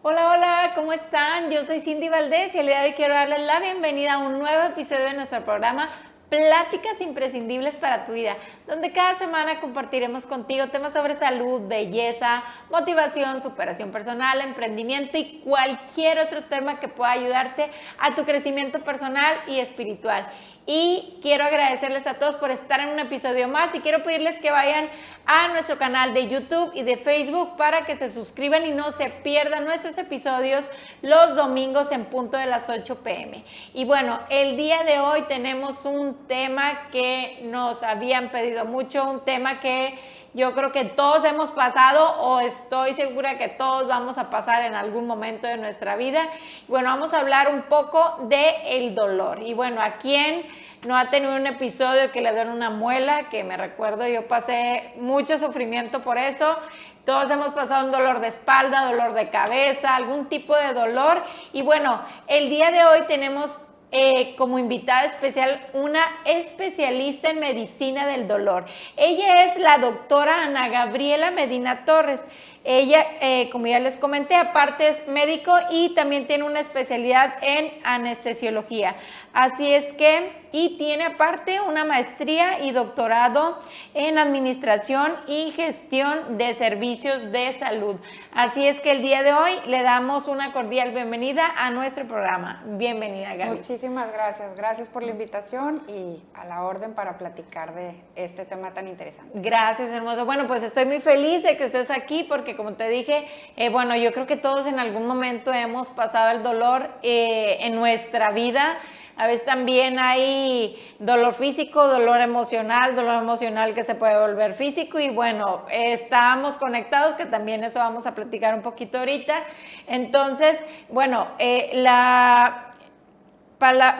Hola, hola, ¿cómo están? Yo soy Cindy Valdés y el día de hoy quiero darles la bienvenida a un nuevo episodio de nuestro programa Pláticas imprescindibles para tu vida, donde cada semana compartiremos contigo temas sobre salud, belleza, motivación, superación personal, emprendimiento y cualquier otro tema que pueda ayudarte a tu crecimiento personal y espiritual. Y quiero agradecerles a todos por estar en un episodio más y quiero pedirles que vayan a nuestro canal de YouTube y de Facebook para que se suscriban y no se pierdan nuestros episodios los domingos en punto de las 8 p.m. Y bueno, el día de hoy tenemos un tema que nos habían pedido mucho, un tema que yo creo que todos hemos pasado o estoy segura que todos vamos a pasar en algún momento de nuestra vida. Bueno, vamos a hablar un poco del dolor. Y bueno, ¿a quién no ha tenido un episodio que le duele una muela? Que me recuerdo, yo pasé mucho sufrimiento por eso. Todos hemos pasado un dolor de espalda, dolor de cabeza, algún tipo de dolor. Y bueno, el día de hoy tenemos como invitada especial una especialista en medicina del dolor. Ella es la doctora Ana Gabriela Medina Torres. Ella, como ya les comenté, aparte es médico y también tiene una especialidad en anestesiología. Así es que, y tiene aparte una maestría y doctorado en administración y gestión de servicios de salud. Así es que el día de hoy le damos una cordial bienvenida a nuestro programa. Bienvenida, Gaby. Muchísimas gracias. Gracias por la invitación y a la orden para platicar de este tema tan interesante. Gracias, hermoso. Bueno, pues estoy muy feliz de que estés aquí porque como te dije, bueno, yo creo que todos en algún momento hemos pasado el dolor en nuestra vida. A veces también hay dolor físico, dolor emocional que se puede volver físico y bueno, estamos conectados, que también eso vamos a platicar un poquito ahorita. Entonces, bueno,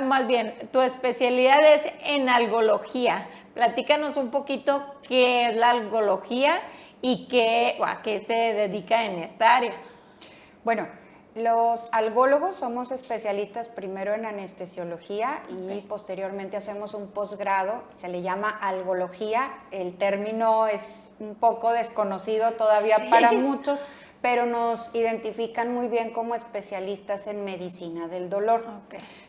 más bien, tu especialidad es en algología. Platícanos un poquito qué es la algología y a qué se dedica en esta área. Bueno, los algólogos somos especialistas primero en anestesiología y posteriormente hacemos un posgrado, se le llama algología. El término es un poco desconocido todavía para muchos, pero nos identifican muy bien como especialistas en medicina del dolor.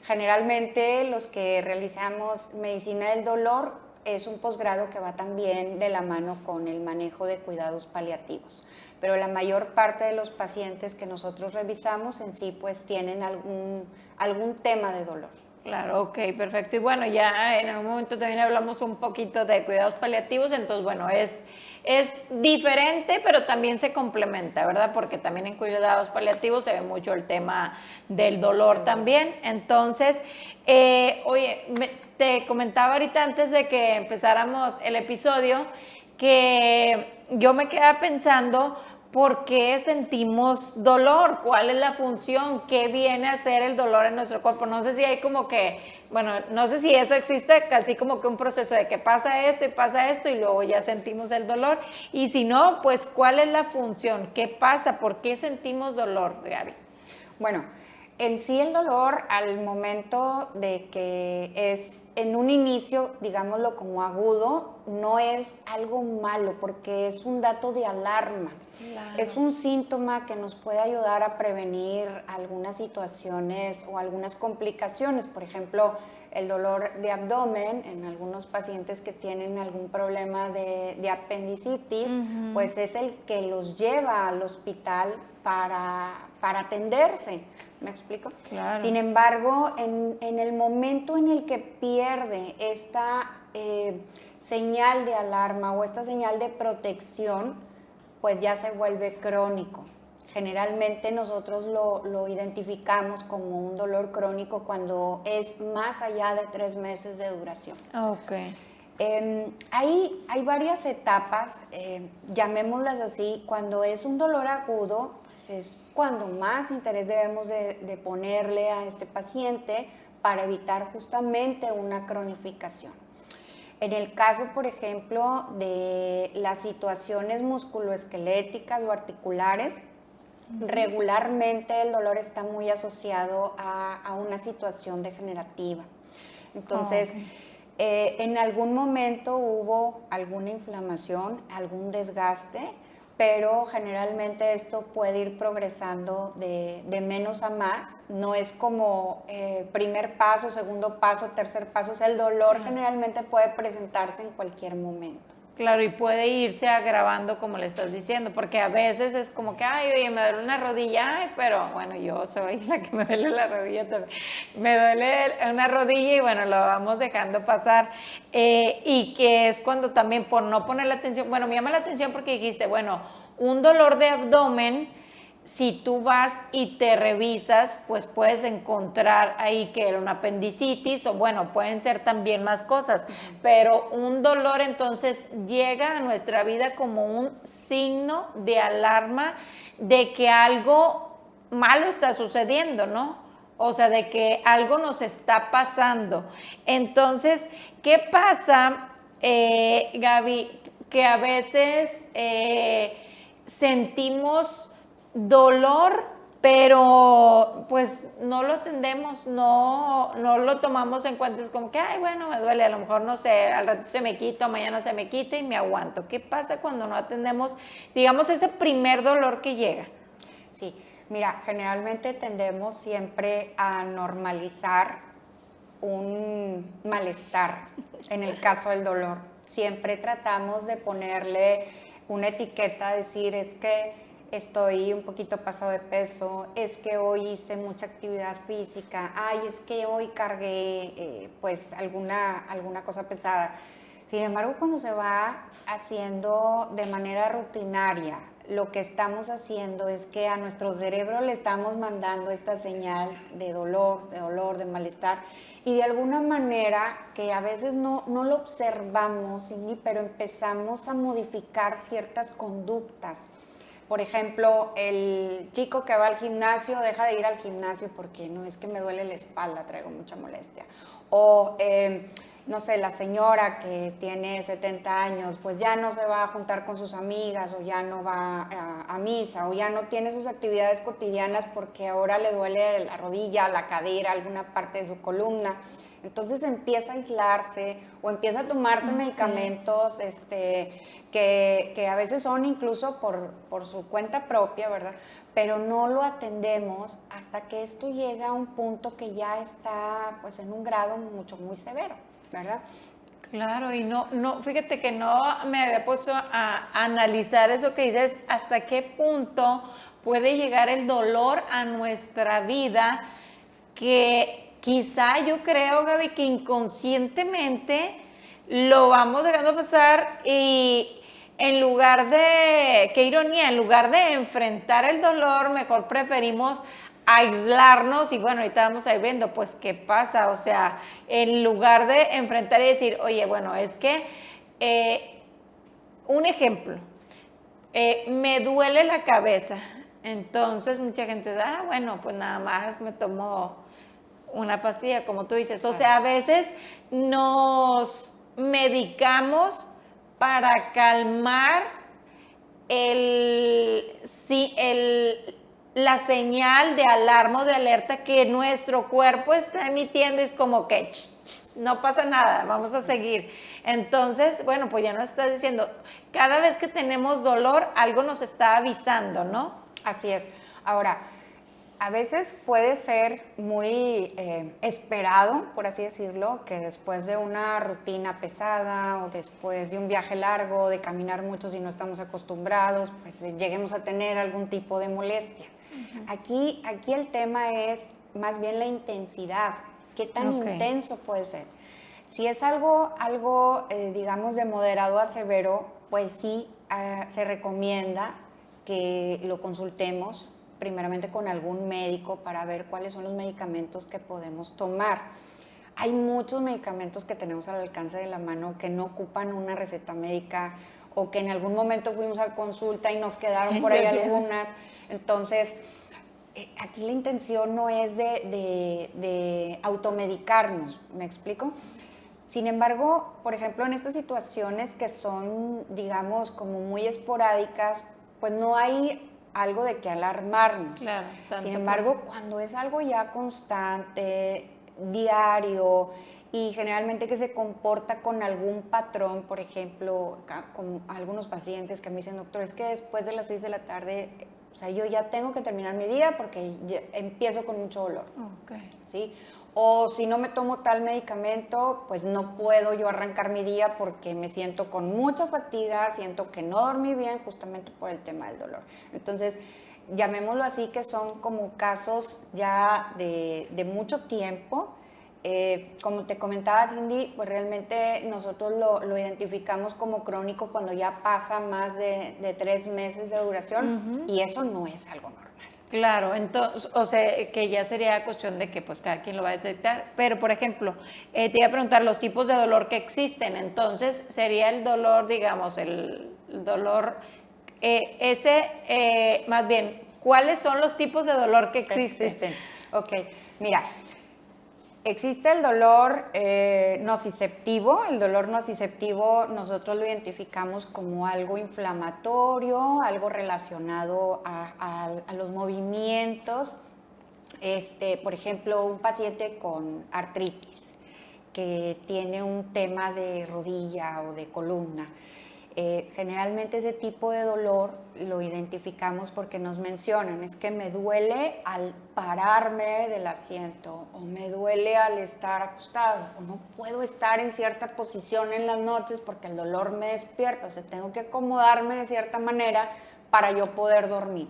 Generalmente los que realizamos medicina del dolor es un posgrado que va también de la mano con el manejo de cuidados paliativos. Pero la mayor parte de los pacientes que nosotros revisamos en sí pues tienen algún tema de dolor. Claro, ok, perfecto. Y bueno, ya en algún momento también hablamos un poquito de cuidados paliativos, entonces bueno, es diferente, pero también se complementa, ¿verdad? Porque también en cuidados paliativos se ve mucho el tema del dolor también. Entonces, oye, te comentaba ahorita antes de que empezáramos el episodio que yo me quedaba pensando ¿por qué sentimos dolor? ¿Cuál es la función? ¿Qué viene a hacer el dolor en nuestro cuerpo? No sé si hay como que, bueno, no sé si eso existe, casi como que un proceso de que pasa esto y luego ya sentimos el dolor. Y si no, pues ¿cuál es la función? ¿Qué pasa? ¿Por qué sentimos dolor, Gaby? Bueno, en sí el dolor al momento de que es en un inicio, digámoslo como agudo, no es algo malo porque es un dato de alarma. Claro. Es un síntoma que nos puede ayudar a prevenir algunas situaciones o algunas complicaciones. Por ejemplo, el dolor de abdomen en algunos pacientes que tienen algún problema de apendicitis, pues es el que los lleva al hospital para atenderse. ¿Me explico? Claro. Sin embargo, en el momento en el que pierde esta señal de alarma o esta señal de protección, pues ya se vuelve crónico. Generalmente nosotros lo identificamos como un dolor crónico cuando es más allá de 3 meses de duración. Ok. Hay varias etapas, llamémoslas así. Cuando es un dolor agudo, pues es cuando más interés debemos de ponerle a este paciente para evitar justamente una cronificación. En el caso, por ejemplo, de las situaciones musculoesqueléticas o articulares, regularmente el dolor está muy asociado a una situación degenerativa. Entonces, en algún momento hubo alguna inflamación, algún desgaste, pero generalmente esto puede ir progresando de menos a más. No es como primer paso, segundo paso, tercer paso. O sea, el dolor generalmente puede presentarse en cualquier momento. Claro, y puede irse agravando como le estás diciendo, porque a veces es como que, ay, oye, me duele una rodilla, ay, pero bueno, yo soy la que me duele la rodilla también. Me duele una rodilla y bueno, lo vamos dejando pasar. Y que es cuando también por no poner la atención, bueno, me llama la atención porque dijiste, bueno, un dolor de abdomen, si tú vas y te revisas, pues puedes encontrar ahí que era una apendicitis o bueno, pueden ser también más cosas, pero un dolor entonces llega a nuestra vida como un signo de alarma de que algo malo está sucediendo, ¿no? O sea, de que algo nos está pasando. Entonces, ¿qué pasa, Gaby? Que a veces sentimos dolor, pero pues no lo atendemos, no lo tomamos en cuenta, es como que, ay, bueno, me duele, a lo mejor no sé, al rato se me quita, mañana se me quita y me aguanto. ¿Qué pasa cuando no atendemos, digamos, ese primer dolor que llega? Sí, mira, generalmente tendemos siempre a normalizar un malestar en el caso del dolor. Siempre tratamos de ponerle una etiqueta, decir, es que estoy un poquito pasado de peso, es que hoy hice mucha actividad física, ay, es que hoy cargué pues alguna cosa pesada. Sin embargo, cuando se va haciendo de manera rutinaria, lo que estamos haciendo es que a nuestro cerebro le estamos mandando esta señal de dolor, de malestar, y de alguna manera que a veces no lo observamos, Cindy, pero empezamos a modificar ciertas conductas. Por ejemplo, el chico que va al gimnasio deja de ir al gimnasio porque no, es que me duele la espalda, traigo mucha molestia. O, no sé, la señora que tiene 70 años, pues ya no se va a juntar con sus amigas o ya no va a misa o ya no tiene sus actividades cotidianas porque ahora le duele la rodilla, la cadera, alguna parte de su columna. Entonces empieza a aislarse o empieza a tomarse medicamentos que a veces son incluso por su cuenta propia, ¿verdad? Pero no lo atendemos hasta que esto llega a un punto que ya está pues en un grado muy severo, ¿verdad? Claro, y fíjate que no me había puesto a analizar eso que dices, hasta qué punto puede llegar el dolor a nuestra vida, que quizá yo creo, Gaby, que inconscientemente lo vamos dejando pasar y en lugar de, qué ironía, en lugar de enfrentar el dolor, mejor preferimos aislarnos y bueno, ahorita vamos a ir viendo pues qué pasa, o sea, en lugar de enfrentar y decir, oye, bueno, es que, un ejemplo, me duele la cabeza, entonces mucha gente dice, bueno, pues nada más me tomo una pastilla, como tú dices, o sea, a veces nos medicamos para calmar la señal de alarma o de alerta que nuestro cuerpo está emitiendo, es como que no pasa nada, vamos a seguir. Entonces, bueno, pues ya nos estás diciendo, cada vez que tenemos dolor, algo nos está avisando, ¿no? Así es. Ahora, a veces puede ser muy esperado, por así decirlo, que después de una rutina pesada o después de un viaje largo, de caminar mucho si no estamos acostumbrados, pues lleguemos a tener algún tipo de molestia. Aquí el tema es más bien la intensidad, qué tan intenso puede ser. Si es algo digamos, de moderado a severo, pues sí se recomienda que lo consultemos primeramente con algún médico para ver cuáles son los medicamentos que podemos tomar. Hay muchos medicamentos que tenemos al alcance de la mano que no ocupan una receta médica o que en algún momento fuimos a consulta y nos quedaron por ahí algunas. Entonces, aquí la intención no es de automedicarnos, ¿me explico? Sin embargo, por ejemplo, en estas situaciones que son, digamos, como muy esporádicas, pues no hay algo de qué alarmarnos. Claro, Sin embargo, cuando es algo ya constante, diario, y generalmente que se comporta con algún patrón, por ejemplo, con algunos pacientes que me dicen, doctor, es que después de las 6 de la tarde, o sea, yo ya tengo que terminar mi día porque empiezo con mucho dolor, ¿sí? O si no me tomo tal medicamento, pues no puedo yo arrancar mi día porque me siento con mucha fatiga, siento que no dormí bien justamente por el tema del dolor. Entonces, llamémoslo así, que son como casos ya de mucho tiempo. Como te comentaba, Cindy, pues realmente nosotros lo identificamos como crónico cuando ya pasa más de 3 meses de duración, y eso no es algo normal. Claro, entonces, o sea, que ya sería cuestión de que pues cada quien lo va a detectar, pero por ejemplo, te iba a preguntar los tipos de dolor que existen, entonces sería el dolor, digamos, el dolor, más bien, ¿cuáles son los tipos de dolor que existen? Ok, mira, existe el dolor nociceptivo. El dolor nociceptivo nosotros lo identificamos como algo inflamatorio, algo relacionado a los movimientos. Por ejemplo, un paciente con artritis que tiene un tema de rodilla o de columna. Generalmente ese tipo de dolor lo identificamos porque nos mencionan, es que me duele al pararme del asiento, o me duele al estar acostado, o no puedo estar en cierta posición en las noches porque el dolor me despierta, o sea, tengo que acomodarme de cierta manera para yo poder dormir.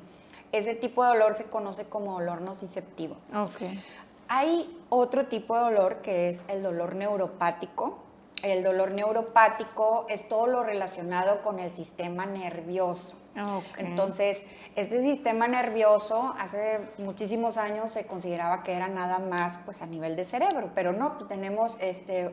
Ese tipo de dolor se conoce como dolor nociceptivo. Okay. Hay otro tipo de dolor que es el dolor neuropático. El dolor neuropático es todo lo relacionado con el sistema nervioso. Okay. Entonces, este sistema nervioso hace muchísimos años se consideraba que era nada más pues a nivel de cerebro, pero no, tenemos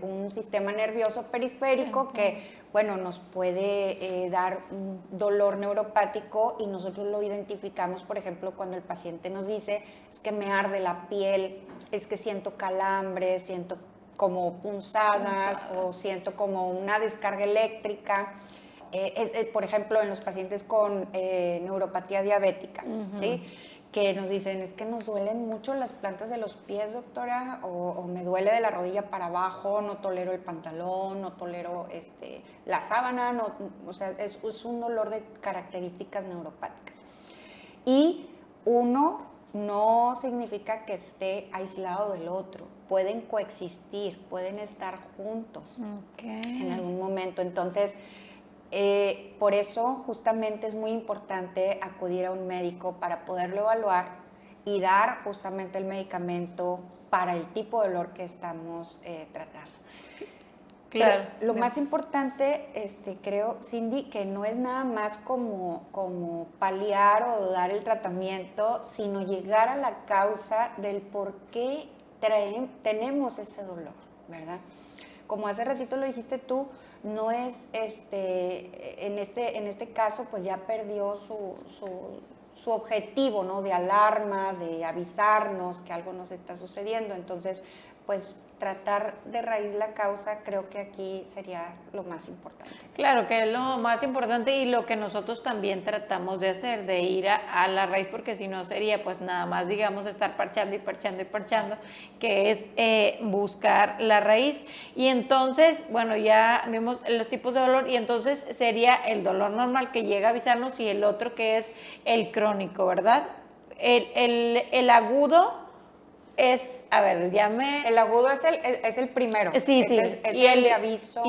un sistema nervioso periférico que, bueno, nos puede dar un dolor neuropático, y nosotros lo identificamos, por ejemplo, cuando el paciente nos dice, es que me arde la piel, es que siento calambres, siento como punzadas, o siento como una descarga eléctrica. Por ejemplo, en los pacientes con neuropatía diabética, ¿sí? Que nos dicen, es que nos duelen mucho las plantas de los pies, doctora, o me duele de la rodilla para abajo, no tolero el pantalón, no tolero la sábana, no, o sea, es un dolor de características neuropáticas. Y uno no significa que esté aislado del otro, pueden coexistir, pueden estar juntos en algún momento. Entonces, por eso justamente es muy importante acudir a un médico para poderlo evaluar y dar justamente el medicamento para el tipo de dolor que estamos tratando. Claro. Pero lo más importante, creo, Cindy, que no es nada más como paliar o dar el tratamiento, sino llegar a la causa del por qué tenemos ese dolor, ¿verdad? Como hace ratito lo dijiste tú, no es, en este caso, pues ya perdió su objetivo, ¿no? De alarma, de avisarnos que algo nos está sucediendo. Entonces, pues tratar de raíz la causa, creo que aquí sería lo más importante. Claro, que es lo más importante y lo que nosotros también tratamos de hacer, de ir a la raíz, porque si no sería pues nada más, digamos, estar parchando y parchando y parchando, que es buscar la raíz. Y entonces, bueno, ya vimos los tipos de dolor, y entonces sería el dolor normal que llega a avisarnos, y el otro que es el crónico, ¿verdad? El agudo es, a ver, El agudo es el primero. Sí, sí. Es el de aviso.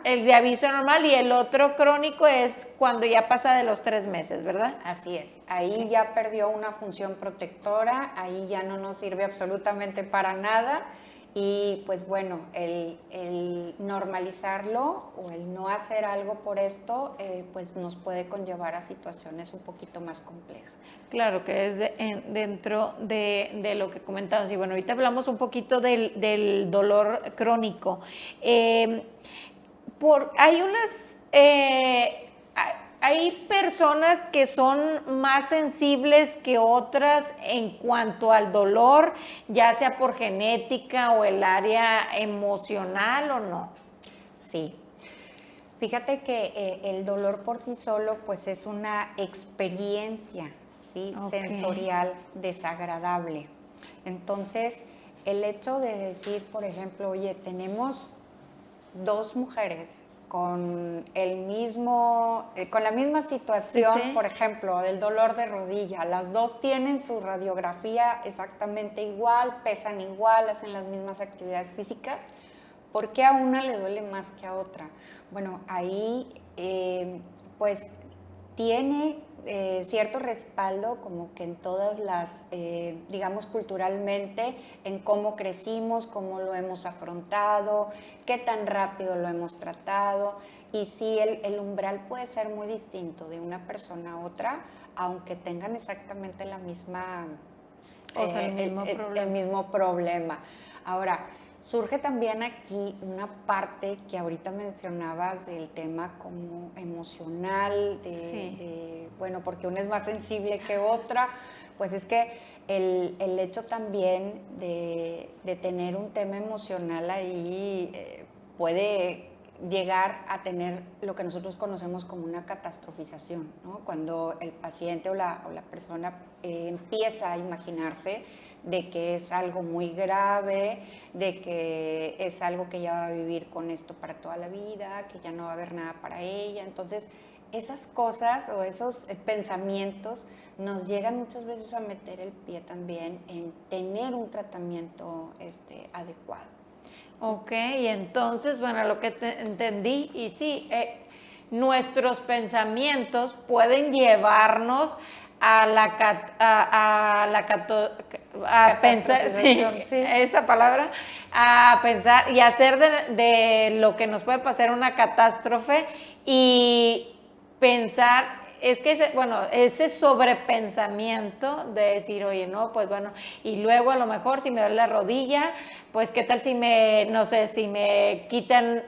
El de aviso normal, y el otro crónico es cuando ya pasa de los 3 meses, ¿verdad? Así es. Ahí ya perdió una función protectora, ahí ya no nos sirve absolutamente para nada. Y pues bueno, el normalizarlo o el no hacer algo por esto, pues nos puede conllevar a situaciones un poquito más complejas. Claro, que es dentro de lo que comentamos. Y bueno, ahorita hablamos un poquito del dolor crónico. Hay personas que son más sensibles que otras en cuanto al dolor, ya sea por genética o el área emocional, ¿o no? Sí. Fíjate que el dolor por sí solo pues es una experiencia, ¿sí? Sensorial desagradable. Entonces, el hecho de decir, por ejemplo, oye, tenemos dos mujeres con con la misma situación, Sí. por ejemplo, del dolor de rodilla. Las dos tienen su radiografía exactamente igual, pesan igual, hacen las mismas actividades físicas. ¿Por qué a una le duele más que a otra? Bueno, ahí pues tiene cierto respaldo como que en todas las, digamos culturalmente, en cómo crecimos, cómo lo hemos afrontado, qué tan rápido lo hemos tratado, y sí, el umbral puede ser muy distinto de una persona a otra, aunque tengan exactamente la misma, O sea, el mismo problema. el mismo problema. Ahora, surge también aquí una parte que ahorita mencionabas del tema como emocional, bueno, porque una es más sensible que otra, pues es que el hecho también de tener un tema emocional ahí puede llegar a tener lo que nosotros conocemos como una catastrofización, ¿no? Cuando el paciente o la persona empieza a imaginarse de que es algo muy grave, de que es algo que ya va a vivir con esto para toda la vida, que ya no va a haber nada para ella. Entonces, esas cosas o esos pensamientos nos llegan muchas veces a meter el pie también en tener un tratamiento adecuado. Ok, entonces, bueno, lo que entendí, y sí, nuestros pensamientos pueden llevarnos a la, a pensar, sí, Sí. esa palabra, a pensar y hacer de lo que nos puede pasar una catástrofe y pensar, es que ese sobrepensamiento de decir, oye, no, pues bueno, y luego a lo mejor si me duele la rodilla, pues qué tal si no sé, si me quitan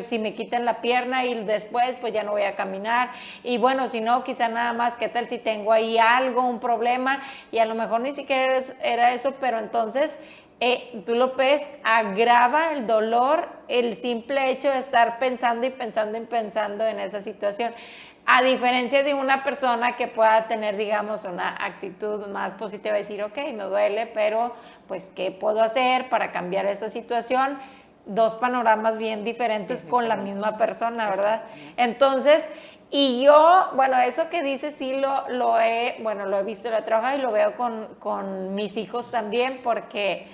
si me quitan la pierna y después pues ya no voy a caminar, y bueno, si no, quizá nada más, qué tal si tengo ahí algo, un problema, y a lo mejor ni siquiera era eso, pero entonces tú lo ves, agrava el dolor el simple hecho de estar pensando y pensando y pensando en esa situación. A diferencia de una persona que pueda tener, digamos, una actitud más positiva, decir, ok, me duele, pero pues, ¿qué puedo hacer para cambiar esta situación? Dos panoramas bien diferentes con la misma persona, ¿verdad? Entonces, y yo, bueno, eso que dices sí lo he visto, lo he trabajado y lo veo con mis hijos también, porque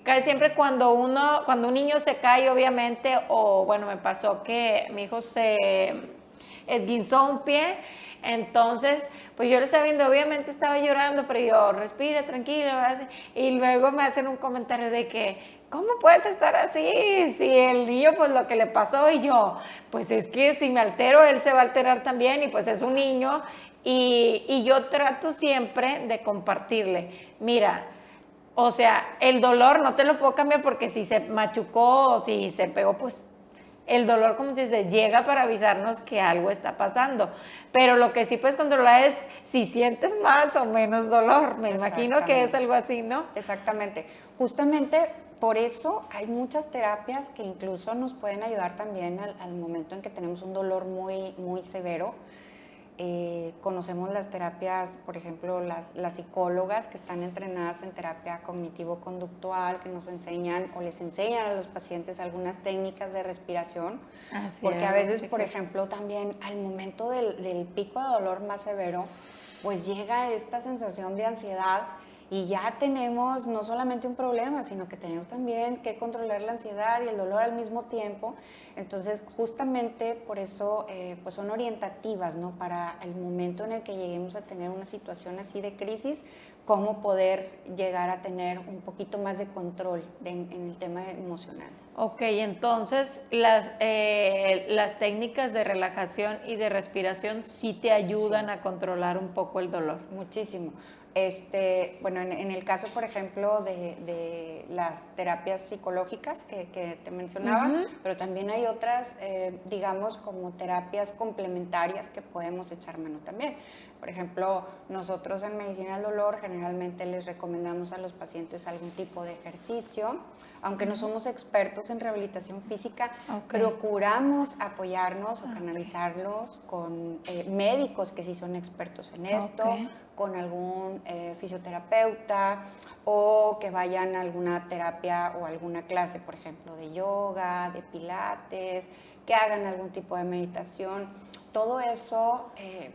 casi siempre cuando un niño se cae, obviamente, o bueno, me pasó que mi hijo se esguinzó un pie, entonces, pues yo lo estaba viendo, obviamente estaba llorando, pero yo, respira, tranquila, y luego me hacen un comentario de que, ¿cómo puedes estar así? Si el niño, pues lo que le pasó, y yo, pues es que si me altero, él se va a alterar también, y pues es un niño, y yo trato siempre de compartirle, mira, o sea, el dolor no te lo puedo cambiar porque si se machucó o si se pegó, pues el dolor, como se dice, llega para avisarnos que algo está pasando. Pero lo que sí puedes controlar es si sientes más o menos dolor. Me imagino que es algo así, ¿no? Exactamente. Justamente por eso hay muchas terapias que incluso nos pueden ayudar también al momento en que tenemos un dolor muy, muy severo. Conocemos las terapias, por ejemplo, las psicólogas que están entrenadas en terapia cognitivo-conductual, que nos enseñan o les enseñan a los pacientes algunas técnicas de respiración, porque a veces, por ejemplo, también al momento del pico de dolor más severo, pues llega esta sensación de ansiedad y ya tenemos no solamente un problema, sino que tenemos también que controlar la ansiedad y el dolor al mismo tiempo. Entonces, justamente por eso pues son orientativas, ¿no? Para el momento en el que lleguemos a tener una situación así de crisis, cómo poder llegar a tener un poquito más de control en el tema emocional. Ok, entonces las técnicas de relajación y de respiración sí te ayudan a controlar un poco el dolor. Muchísimo. Bueno, en el caso, por ejemplo, de las terapias psicológicas que te mencionaba, pero también hay otras, digamos, como terapias complementarias que podemos echar mano también. Por ejemplo, nosotros en medicina del dolor generalmente les recomendamos a los pacientes algún tipo de ejercicio, aunque no somos expertos expertos en rehabilitación física, Okay. procuramos apoyarnos o canalizarlos con médicos que sí son expertos en esto, Okay. con algún fisioterapeuta, o que vayan a alguna terapia o alguna clase, por ejemplo, de yoga, de pilates, que hagan algún tipo de meditación. Todo eso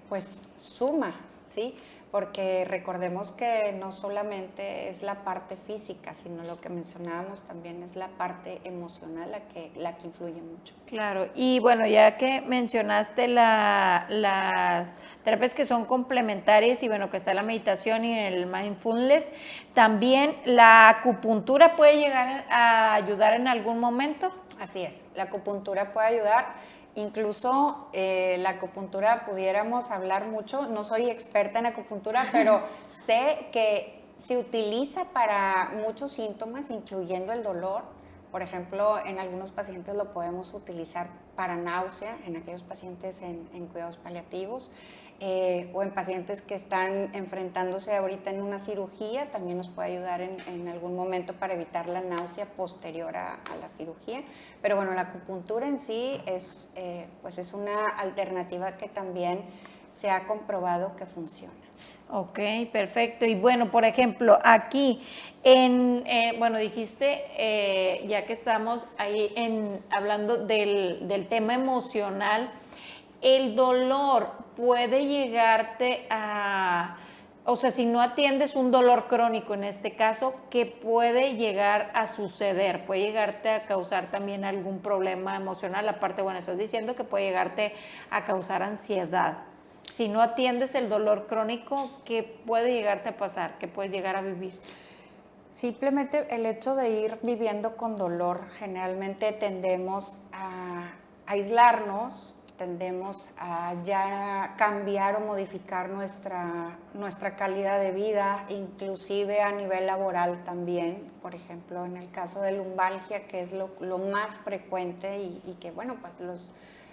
pues suma, ¿sí? Porque recordemos que no solamente es la parte física, sino lo que mencionábamos también es la parte emocional la que influye mucho. Claro, y bueno, ya que mencionaste las terapias que son complementarias y bueno, que está la meditación y el mindfulness, también la acupuntura puede llegar a ayudar en algún momento. Así es, la acupuntura puede ayudar. Incluso la acupuntura pudiéramos hablar mucho, no soy experta en acupuntura, pero sé que se utiliza para muchos síntomas, incluyendo el dolor. Por ejemplo, en algunos pacientes lo podemos utilizar para náusea, en aquellos pacientes en cuidados paliativos, o en pacientes que están enfrentándose ahorita en una cirugía, también nos puede ayudar en algún momento para evitar la náusea posterior a la cirugía. Pero bueno, la acupuntura en sí pues es una alternativa que también se ha comprobado que funciona. Ok, perfecto. Y bueno, por ejemplo, aquí, bueno, dijiste, ya que estamos ahí hablando del tema emocional, el dolor puede llegarte o sea, si no atiendes un dolor crónico en este caso, ¿qué puede llegar a suceder? Puede llegarte a causar también algún problema emocional. Aparte, bueno, estás diciendo que puede llegarte a causar ansiedad. Si no atiendes el dolor crónico, ¿qué puede llegarte a pasar? ¿Qué puedes llegar a vivir? Simplemente el hecho de ir viviendo con dolor, generalmente tendemos a aislarnos, tendemos a ya cambiar o modificar nuestra calidad de vida, inclusive a nivel laboral también. Por ejemplo, en el caso de lumbalgia, que es lo más frecuente y que, bueno, pues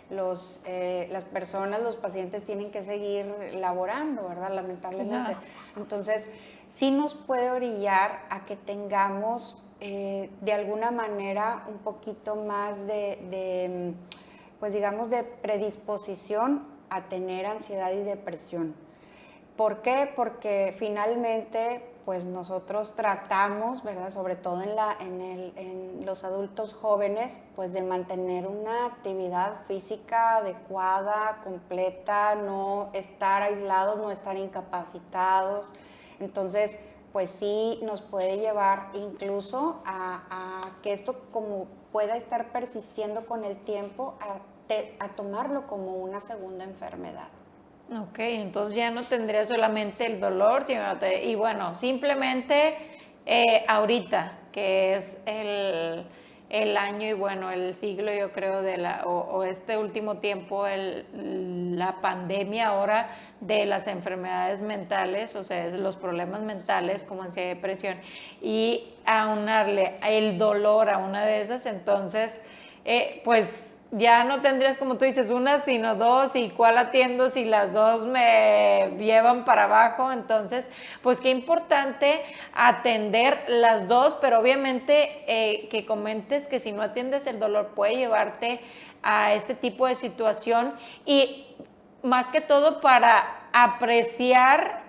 las personas, los pacientes tienen que seguir laborando, ¿verdad? Lamentablemente. Entonces, sí nos puede orillar a que tengamos de alguna manera un poquito más pues digamos, de predisposición a tener ansiedad y depresión. ¿Por qué? Porque finalmente, pues nosotros tratamos, ¿verdad? Sobre todo en los adultos jóvenes, pues de mantener una actividad física adecuada, completa, no estar aislados, no estar incapacitados. Entonces, pues sí nos puede llevar incluso a que esto como pueda estar persistiendo con el tiempo, a tomarlo como una segunda enfermedad. Ok, entonces ya no tendría solamente el dolor, y bueno, simplemente ahorita, que es el año y bueno, el siglo yo creo o este último tiempo, la pandemia ahora de las enfermedades mentales, o sea, los problemas mentales como ansiedad y depresión, y aunarle el dolor a una de esas, entonces, pues ya no tendrías, como tú dices, una, sino dos, y cuál atiendo si las dos me llevan para abajo. Entonces, pues qué importante atender las dos, pero obviamente que comentes que si no atiendes el dolor puede llevarte a este tipo de situación y más que todo para apreciar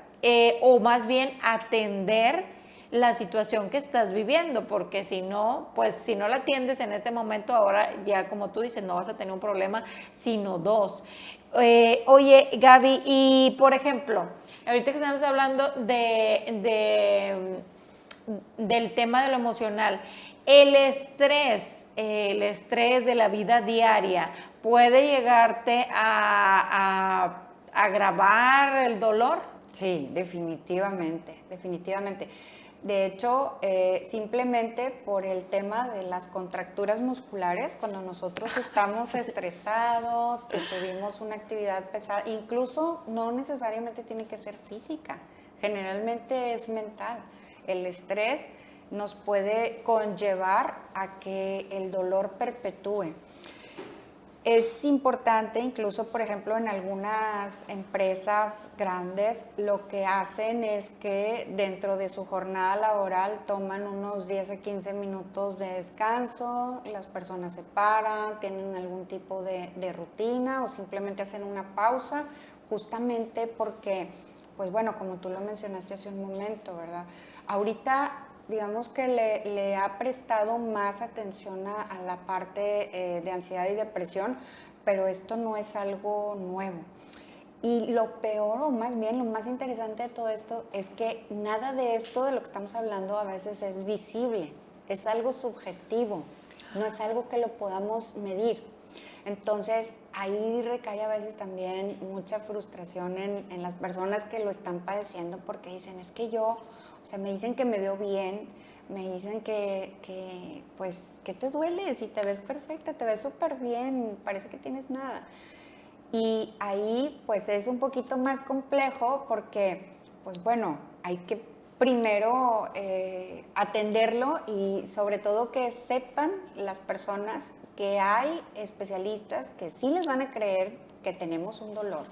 o más bien atender la situación que estás viviendo, porque si no, pues si no la atiendes en este momento, ahora ya como tú dices, no vas a tener un problema, sino dos. Oye, Gaby, y por ejemplo, ahorita que estamos hablando del tema de lo emocional, el estrés de la vida diaria, ¿puede llegarte a agravar el dolor? Sí, definitivamente, definitivamente. De hecho, simplemente por el tema de las contracturas musculares, cuando nosotros estamos estresados, que tuvimos una actividad pesada, incluso no necesariamente tiene que ser física, generalmente es mental. El estrés nos puede conllevar a que el dolor perpetúe. Es importante, incluso por ejemplo en algunas empresas grandes, lo que hacen es que dentro de su jornada laboral toman unos 10 a 15 minutos de descanso, las personas se paran, tienen algún tipo de rutina o simplemente hacen una pausa, justamente porque, pues bueno, como tú lo mencionaste hace un momento, ¿verdad? Ahorita digamos que le ha prestado más atención a la parte de ansiedad y depresión, pero esto no es algo nuevo. Y lo peor, o más bien lo más interesante de todo esto, es que nada de esto de lo que estamos hablando a veces es visible, es algo subjetivo, no es algo que lo podamos medir. Entonces, ahí recae a veces también mucha frustración en las personas que lo están padeciendo porque dicen, es que yo, o sea, me dicen que me veo bien, me dicen pues, ¿qué te duele? Si te ves perfecta, te ves súper bien, parece que tienes nada. Y ahí, pues, es un poquito más complejo porque, pues, bueno, hay que primero atenderlo y sobre todo que sepan las personas que hay especialistas que sí les van a creer que tenemos un dolor.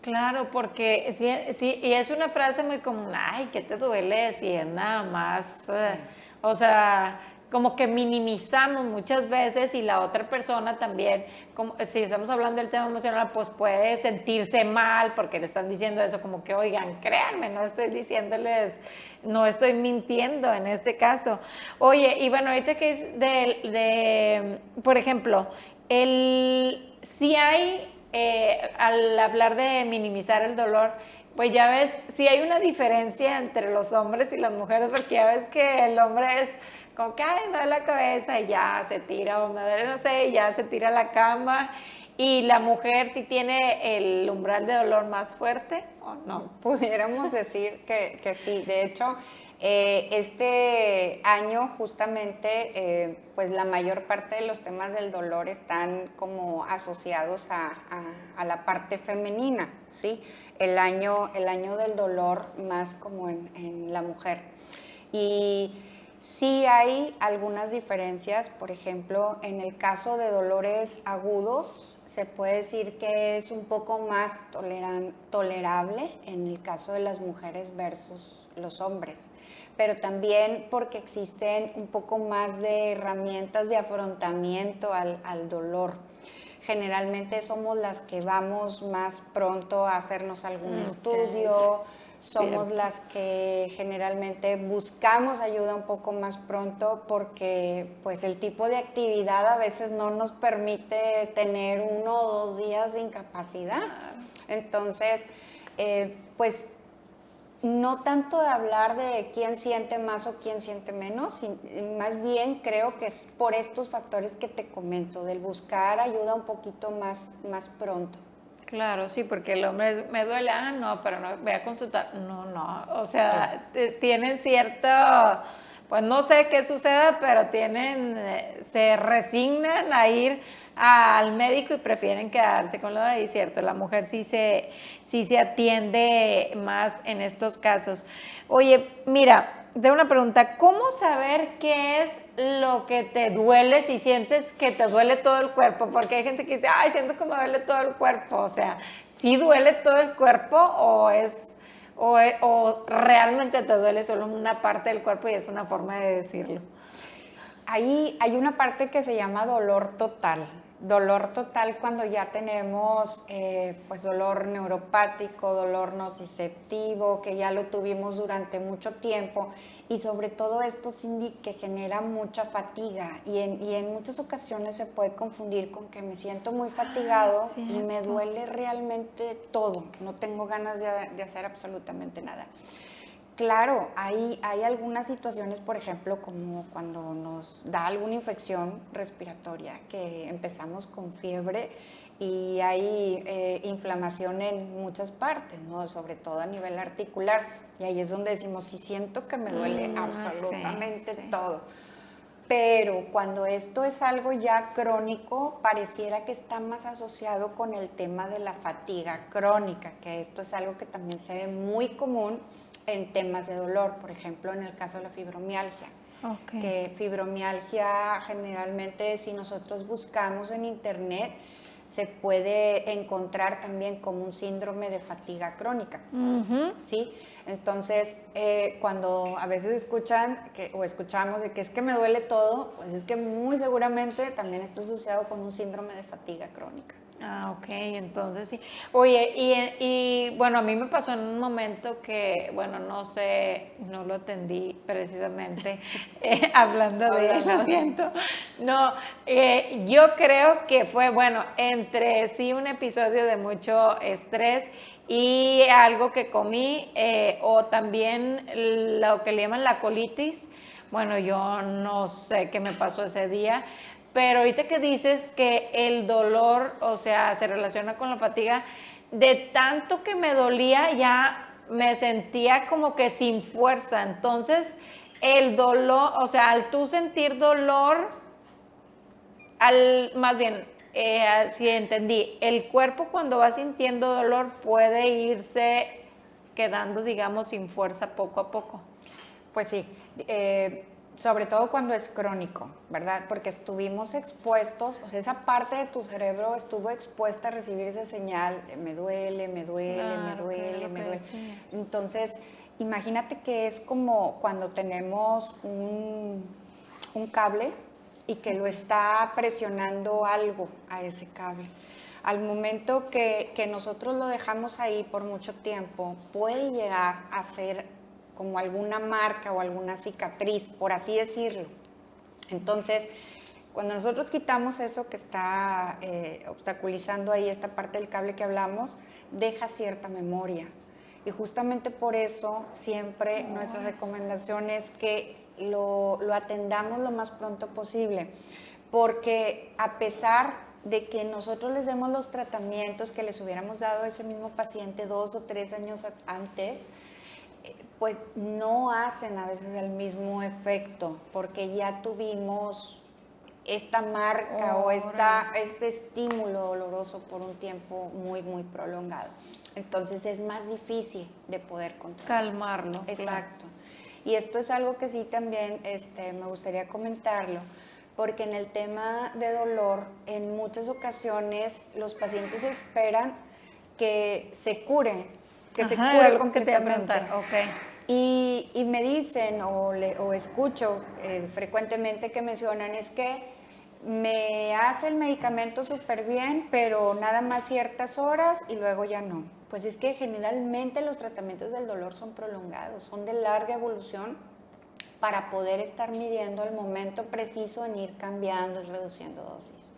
Claro, porque sí, sí, y es una frase muy común, ay, ¿qué te duele si es nada más? Sí. O sea, como que minimizamos muchas veces y la otra persona también, como, si estamos hablando del tema emocional, pues puede sentirse mal porque le están diciendo eso, como que, oigan, créanme, no estoy diciéndoles, no estoy mintiendo en este caso. Oye, y bueno, ahorita que es por ejemplo, si hay al hablar de minimizar el dolor, pues ya ves, sí hay una diferencia entre los hombres y las mujeres, porque ya ves que el hombre es como que, ay, me duele la cabeza y ya se tira, o me duele, no sé, y ya se tira a la cama, y la mujer sí tiene el umbral de dolor más fuerte, ¿o no? Pudiéramos decir que sí. De hecho, este año justamente, pues la mayor parte de los temas del dolor están como asociados a la parte femenina, ¿sí? El año del dolor más como en la mujer. Y sí hay algunas diferencias, por ejemplo, en el caso de dolores agudos, se puede decir que es un poco más tolerable en el caso de las mujeres versus los hombres, pero también porque existen un poco más de herramientas de afrontamiento al dolor. Generalmente somos las que vamos más pronto a hacernos algún estudio, somos Cierto. las que generalmente buscamos ayuda un poco más pronto porque pues el tipo de actividad a veces no nos permite tener 1 o 2 días de incapacidad. Entonces, pues no tanto de hablar de quién siente más o quién siente menos, más bien creo que es por estos factores que te comento, del buscar ayuda un poquito más pronto. Claro, sí, porque el hombre me duele, ah, no, pero no, voy a consultar. No, no, o sea, tienen cierto, pues no sé qué suceda, pero tienen, se resignan a ir al médico y prefieren quedarse con lo de ahí, cierto, la mujer sí se atiende más en estos casos. Oye, mira, tengo una pregunta, ¿cómo saber qué es lo que te duele si sientes que te duele todo el cuerpo? Porque hay gente que dice, ay, siento que me duele todo el cuerpo, o sea, ¿sí duele todo el cuerpo o realmente te duele solo una parte del cuerpo y es una forma de decirlo? Ahí hay una parte que se llama dolor total. Dolor total cuando ya tenemos pues dolor neuropático, dolor nociceptivo, que ya lo tuvimos durante mucho tiempo y sobre todo esto, Cindy, que genera mucha fatiga y en muchas ocasiones se puede confundir con que me siento muy fatigado y me Cierto. duele realmente todo, no tengo ganas de hacer absolutamente nada. Claro, hay algunas situaciones, por ejemplo, como cuando nos da alguna infección respiratoria, que empezamos con fiebre y hay inflamación en muchas partes, ¿no? Sobre todo a nivel articular. Y ahí es donde decimos, sí siento que me duele Sí, absolutamente sí. todo. Pero cuando esto es algo ya crónico, pareciera que está más asociado con el tema de la fatiga crónica, que esto es algo que también se ve muy común en temas de dolor, por ejemplo, en el caso de la fibromialgia. Ok. Que fibromialgia generalmente, si nosotros buscamos en internet, se puede encontrar también como un síndrome de fatiga crónica. Ujú. ¿Sí? Entonces, cuando a veces escuchan o escuchamos de que es que me duele todo, pues es que muy seguramente también está asociado con un síndrome de fatiga crónica. Ah, ok, entonces sí. Oye, y bueno, a mí me pasó en un momento que, bueno, no sé, no lo atendí precisamente, hablando de, lo siento. No, yo creo que fue, bueno, entre sí un episodio de mucho estrés y algo que comí, o también lo que le llaman la colitis. Bueno, yo no sé qué me pasó ese día, pero ahorita que dices que el dolor, o sea, se relaciona con la fatiga, de tanto que me dolía ya me sentía como que sin fuerza. Entonces, el dolor, o sea, al tú sentir dolor, más bien, si entendí, el cuerpo cuando va sintiendo dolor puede irse quedando, digamos, sin fuerza poco a poco. Pues sí, sobre todo cuando es crónico, ¿verdad? Porque estuvimos expuestos, o sea, esa parte de tu cerebro estuvo expuesta a recibir esa señal de me duele, me duele, me Claro, que era duele, lo me que duele. decía. Entonces, imagínate que es como cuando tenemos un cable y que lo está presionando algo a ese cable. Al momento que nosotros lo dejamos ahí por mucho tiempo, puede llegar a ser como alguna marca o alguna cicatriz, por así decirlo. Entonces, cuando nosotros quitamos eso que está obstaculizando ahí esta parte del cable que hablamos, deja cierta memoria. Y justamente por eso siempre nuestra recomendación es que lo atendamos lo más pronto posible. Porque a pesar de que nosotros les demos los tratamientos que les hubiéramos dado a ese mismo paciente 2 o 3 años antes, pues no hacen a veces el mismo efecto, porque ya tuvimos esta marca o este estímulo doloroso por un tiempo muy, muy prolongado. Entonces es más difícil de poder controlar. Calmarlo. Exacto. Claro. Y esto es algo que sí también me gustaría comentarlo, porque en el tema de dolor, en muchas ocasiones los pacientes esperan que se cure, completamente. Okay. Y me dicen o escucho frecuentemente que mencionan es que me hace el medicamento súper bien, pero nada más ciertas horas y luego ya no. Pues es que generalmente los tratamientos del dolor son prolongados, son de larga evolución para poder estar midiendo el momento preciso en ir cambiando y reduciendo dosis.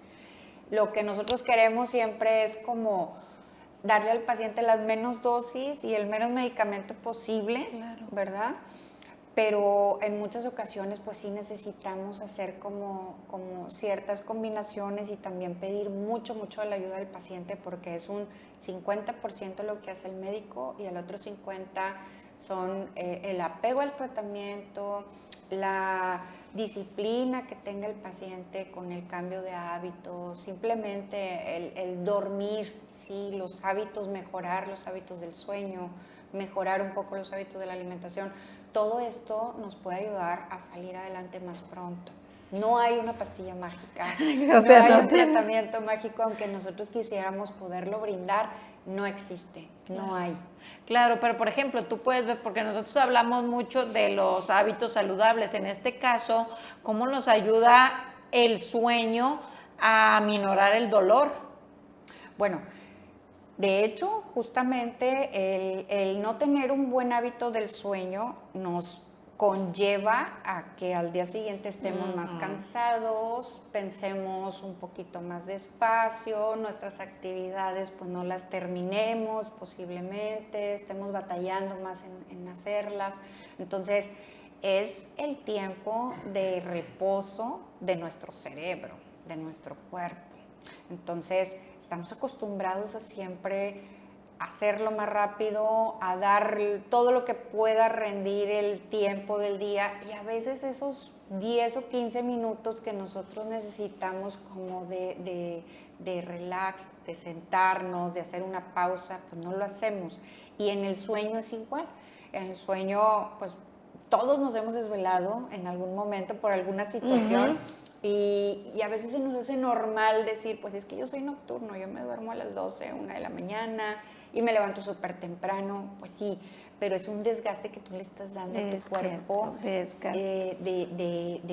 Lo que nosotros queremos siempre es como darle al paciente las menos dosis y el menos medicamento posible, claro, ¿verdad? Pero en muchas ocasiones pues sí necesitamos hacer como ciertas combinaciones y también pedir mucho de la ayuda del paciente, porque es un 50% lo que hace el médico y el otro 50% son el apego al tratamiento, la disciplina que tenga el paciente con el cambio de hábitos, simplemente el dormir, ¿sí? Los hábitos, mejorar los hábitos del sueño, mejorar un poco los hábitos de la alimentación. Todo esto nos puede ayudar a salir adelante más pronto. No hay una pastilla mágica, no hay un tratamiento mágico, aunque nosotros quisiéramos poderlo brindar, no existe, no hay. Claro, pero por ejemplo, tú puedes ver, porque nosotros hablamos mucho de los hábitos saludables, en este caso, ¿cómo nos ayuda el sueño a minorar el dolor? Bueno, de hecho, justamente el no tener un buen hábito del sueño nos conlleva a que al día siguiente estemos más cansados, pensemos un poquito más despacio, nuestras actividades pues no las terminemos posiblemente, estemos batallando más en hacerlas. Entonces, es el tiempo de reposo de nuestro cerebro, de nuestro cuerpo. Entonces, estamos acostumbrados a siempre hacerlo más rápido, a dar todo lo que pueda rendir el tiempo del día, y a veces esos 10 o 15 minutos que nosotros necesitamos como de relax, de sentarnos, de hacer una pausa, pues no lo hacemos. Y en el sueño es igual. En el sueño, pues todos nos hemos desvelado en algún momento por alguna situación. Y a veces se nos hace normal decir, pues es que yo soy nocturno, yo me duermo a las 12, 1 de la mañana y me levanto súper temprano. Pues sí, pero es un desgaste que tú le estás dando a tu cuerpo de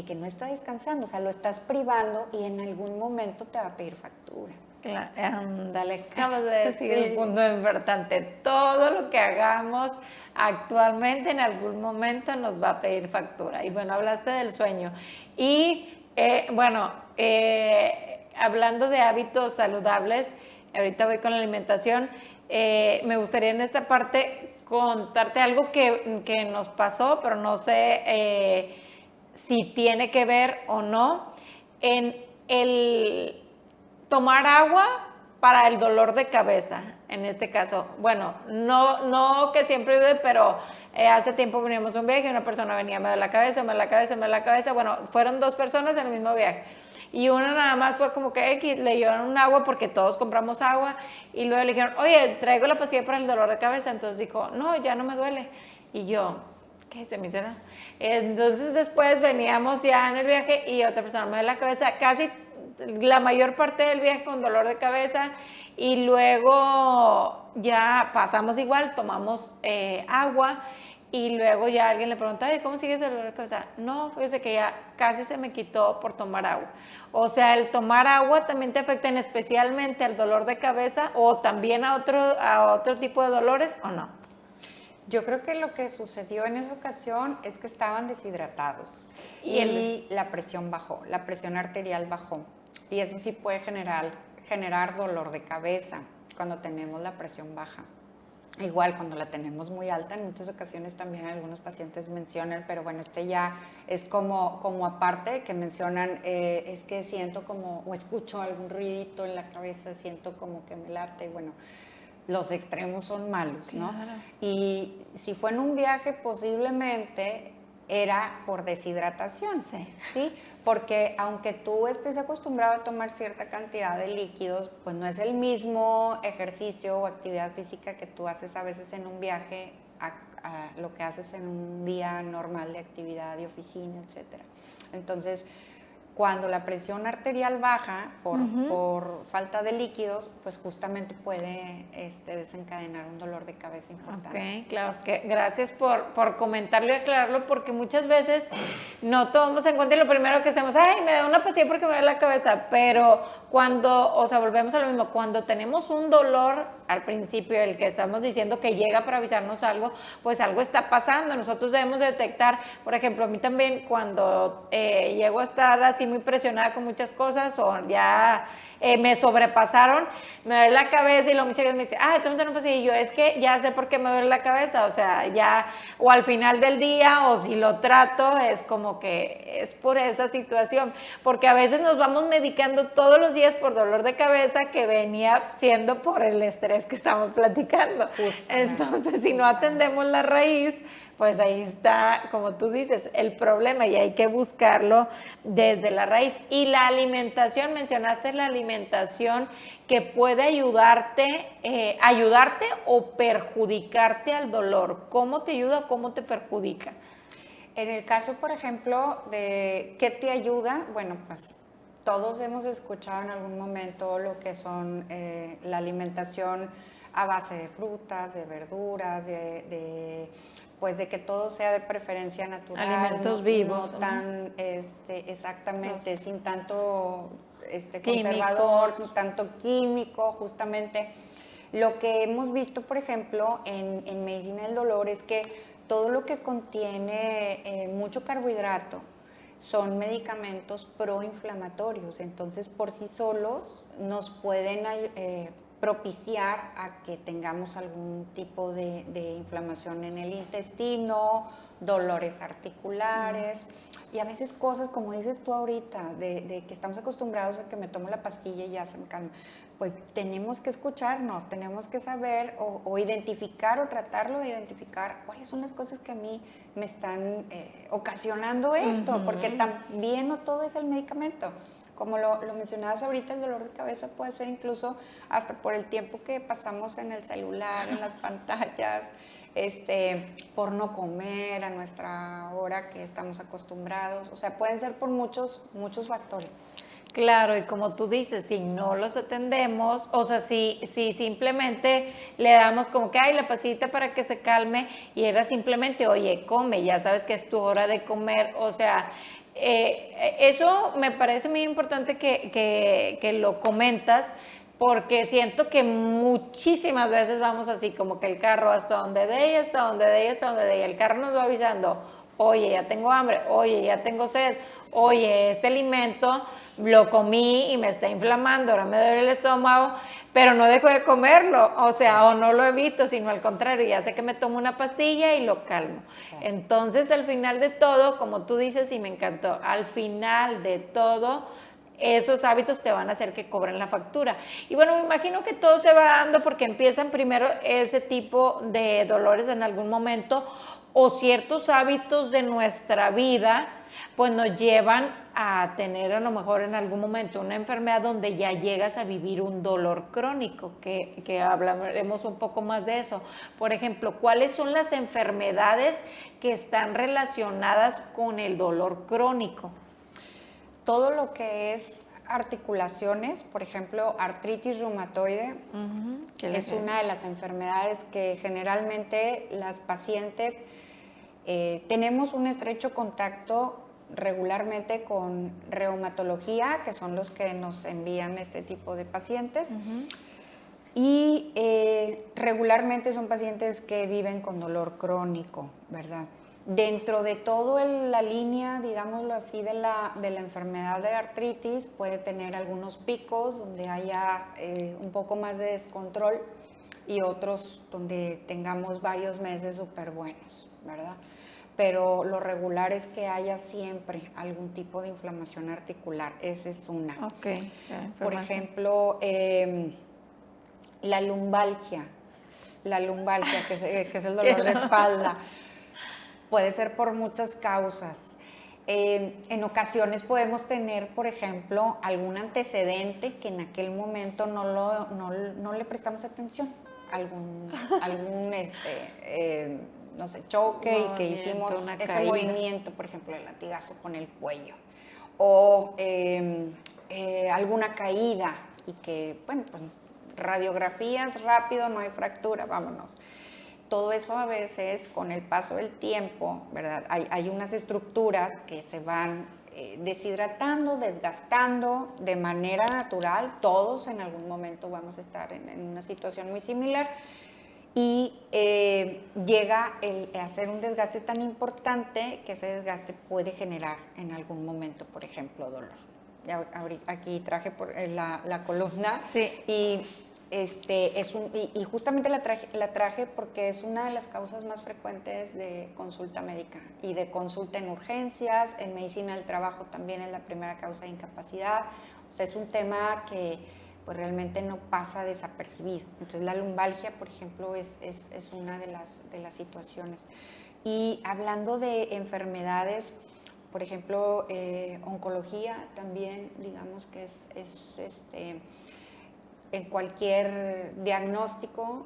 que no está descansando, o sea, lo estás privando y en algún momento te va a pedir factura. Claro, ándale, acabas de decir un punto importante. Todo lo que hagamos actualmente en algún momento nos va a pedir factura. Y bueno, hablaste del sueño. Y hablando de hábitos saludables, ahorita voy con la alimentación, me gustaría en esta parte contarte algo que nos pasó, pero no sé si tiene que ver o no, en el tomar agua para el dolor de cabeza, en este caso. Bueno, no que siempre ayude, pero hace tiempo veníamos a un viaje y una persona venía, me da la cabeza, me da la cabeza, me da la cabeza. Bueno, fueron 2 personas en el mismo viaje. Y una nada más fue como que le llevaron un agua porque todos compramos agua y luego le dijeron, oye, traigo la pastilla para el dolor de cabeza. Entonces dijo, no, ya no me duele. Y yo, ¿qué se me hicieron? Entonces después veníamos ya en el viaje y otra persona me da la cabeza, casi la mayor parte del viaje con dolor de cabeza y luego ya pasamos igual, tomamos agua y luego ya alguien le pregunta, ¿cómo sigues el dolor de cabeza? No, fíjese que ya casi se me quitó por tomar agua. O sea, el tomar agua también te afecta especialmente al dolor de cabeza o también a otro tipo de dolores, ¿o no? Yo creo que lo que sucedió en esa ocasión es que estaban deshidratados y la presión bajó, la presión arterial bajó. Y eso sí puede generar dolor de cabeza cuando tenemos la presión baja. Igual cuando la tenemos muy alta, en muchas ocasiones también algunos pacientes mencionan, pero bueno, ya es como aparte que mencionan, es que siento como, o escucho algún ruidito en la cabeza, siento como que me late, y bueno, los extremos son malos, ¿no? Claro. Y si fue en un viaje, posiblemente era por deshidratación, ¿sí? Porque aunque tú estés acostumbrado a tomar cierta cantidad de líquidos, pues no es el mismo ejercicio o actividad física que tú haces a veces en un viaje a lo que haces en un día normal de actividad de oficina, etcétera. Entonces, cuando la presión arterial baja por falta de líquidos, pues justamente puede desencadenar un dolor de cabeza importante. Ok, claro, que gracias por comentarlo y aclararlo, porque muchas veces no tomamos en cuenta y lo primero que hacemos, ay, me da una pastilla porque me da la cabeza, pero volvemos a lo mismo, cuando tenemos un dolor al principio, el que estamos diciendo que llega para avisarnos algo, pues algo está pasando. Nosotros debemos detectar, por ejemplo, a mí también cuando llego a estar así muy presionada con muchas cosas o ya me sobrepasaron, me duele la cabeza y luego muchas veces me dicen, ay, tú no pastilla, y yo, es que ya sé por qué me duele la cabeza, o sea, ya, o al final del día, o si lo trato, es como que es por esa situación, porque a veces nos vamos medicando todos los días por dolor de cabeza que venía siendo por el estrés que estamos platicando. Entonces, si no atendemos la raíz, pues ahí está, como tú dices, el problema y hay que buscarlo desde la raíz. Y la alimentación, mencionaste la alimentación que puede ayudarte o perjudicarte al dolor. ¿Cómo te ayuda o cómo te perjudica? En el caso, por ejemplo, de qué te ayuda, bueno, pues todos hemos escuchado en algún momento lo que son la alimentación a base de frutas, de verduras, pues de que todo sea de preferencia natural, alimentos vivos, no tan exactamente, sin tanto conservador, sin tanto químico, justamente. Lo que hemos visto, por ejemplo, en medicina del dolor es que todo lo que contiene mucho carbohidrato son medicamentos proinflamatorios, entonces por sí solos nos pueden propiciar a que tengamos algún tipo de inflamación en el intestino, dolores articulares y a veces cosas como dices tú ahorita, de que estamos acostumbrados a que me tomo la pastilla y ya se me calma. Pues tenemos que escucharnos, tenemos que saber o identificar o tratarlo de identificar cuáles son las cosas que a mí me están ocasionando esto, porque también no todo es el medicamento. como lo mencionabas ahorita, el dolor de cabeza puede ser incluso hasta por el tiempo que pasamos en el celular, en las pantallas, por no comer a nuestra hora que estamos acostumbrados. O sea, pueden ser por muchos factores. Claro, y como tú dices, si no los atendemos, o sea, si simplemente le damos como que, ay, la pasita para que se calme, y era simplemente, oye, come, ya sabes que es tu hora de comer, o sea, eso me parece muy importante que lo comentas, porque siento que muchísimas veces vamos así, como que el carro hasta donde de ella, hasta donde de ella, hasta donde de ella, el carro nos va avisando, oye, ya tengo hambre, oye, ya tengo sed, oye, este alimento lo comí y me está inflamando, ahora me duele el estómago, pero no dejo de comerlo, o sea, o no lo evito, sino al contrario, ya sé que me tomo una pastilla y lo calmo. Sí. Entonces, al final de todo, como tú dices, y me encantó, al final de todo, esos hábitos te van a hacer que cobren la factura. Y bueno, me imagino que todo se va dando porque empiezan primero ese tipo de dolores en algún momento, o ciertos hábitos de nuestra vida pues nos llevan a tener a lo mejor en algún momento una enfermedad donde ya llegas a vivir un dolor crónico, que hablaremos un poco más de eso. Por ejemplo, ¿cuáles son las enfermedades que están relacionadas con el dolor crónico? Todo lo que es articulaciones, por ejemplo, artritis reumatoide, es una de las enfermedades que generalmente las pacientes tenemos un estrecho contacto regularmente con reumatología, que son los que nos envían este tipo de pacientes, y regularmente son pacientes que viven con dolor crónico, ¿verdad? Dentro de toda la línea, digámoslo así, de la enfermedad de artritis, puede tener algunos picos donde haya un poco más de descontrol y otros donde tengamos varios meses súper buenos, ¿verdad? Pero lo regular es que haya siempre algún tipo de inflamación articular, esa es una. Okay. Por ejemplo, la lumbalgia, que es el dolor de espalda, puede ser por muchas causas. En ocasiones podemos tener, por ejemplo, algún antecedente que en aquel momento no le prestamos atención, algún no sé, choque y que hicimos ese movimiento, por ejemplo, el latigazo con el cuello, o alguna caída y que, bueno, pues radiografías rápido, no hay fractura, vámonos. Todo eso a veces con el paso del tiempo, ¿verdad? Hay unas estructuras que se van deshidratando, desgastando de manera natural. Todos en algún momento vamos a estar en una situación muy similar y llega a ser un desgaste tan importante que ese desgaste puede generar en algún momento, por ejemplo, dolor. Aquí traje la columna, sí. Y justamente la traje porque es una de las causas más frecuentes de consulta médica y de consulta en urgencias. En medicina del trabajo también es la primera causa de incapacidad. O sea, es un tema que pues realmente no pasa desapercibido. Entonces la lumbalgia, por ejemplo, es una de las situaciones. Y hablando de enfermedades, por ejemplo, oncología también, digamos que es en cualquier diagnóstico,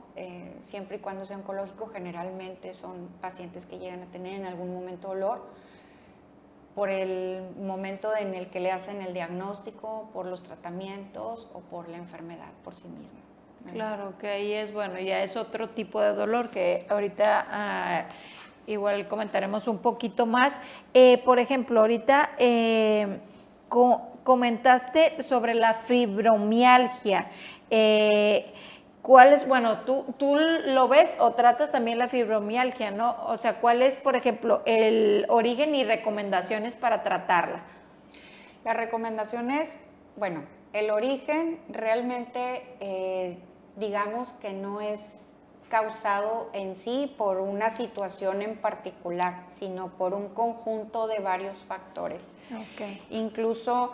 siempre y cuando sea oncológico, generalmente son pacientes que llegan a tener en algún momento dolor por el momento en el que le hacen el diagnóstico, por los tratamientos o por la enfermedad por sí misma. Claro, que ahí es, bueno, ya es otro tipo de dolor que ahorita igual comentaremos un poquito más. Por ejemplo, ahorita comentaste sobre la fibromialgia. ¿Cuál es, bueno, tú lo ves o tratas también la fibromialgia, ¿no? O sea, ¿cuál es, por ejemplo, el origen y recomendaciones para tratarla? Las recomendaciones, bueno, el origen realmente, digamos que no es causado en sí por una situación en particular, sino por un conjunto de varios factores. Okay. Incluso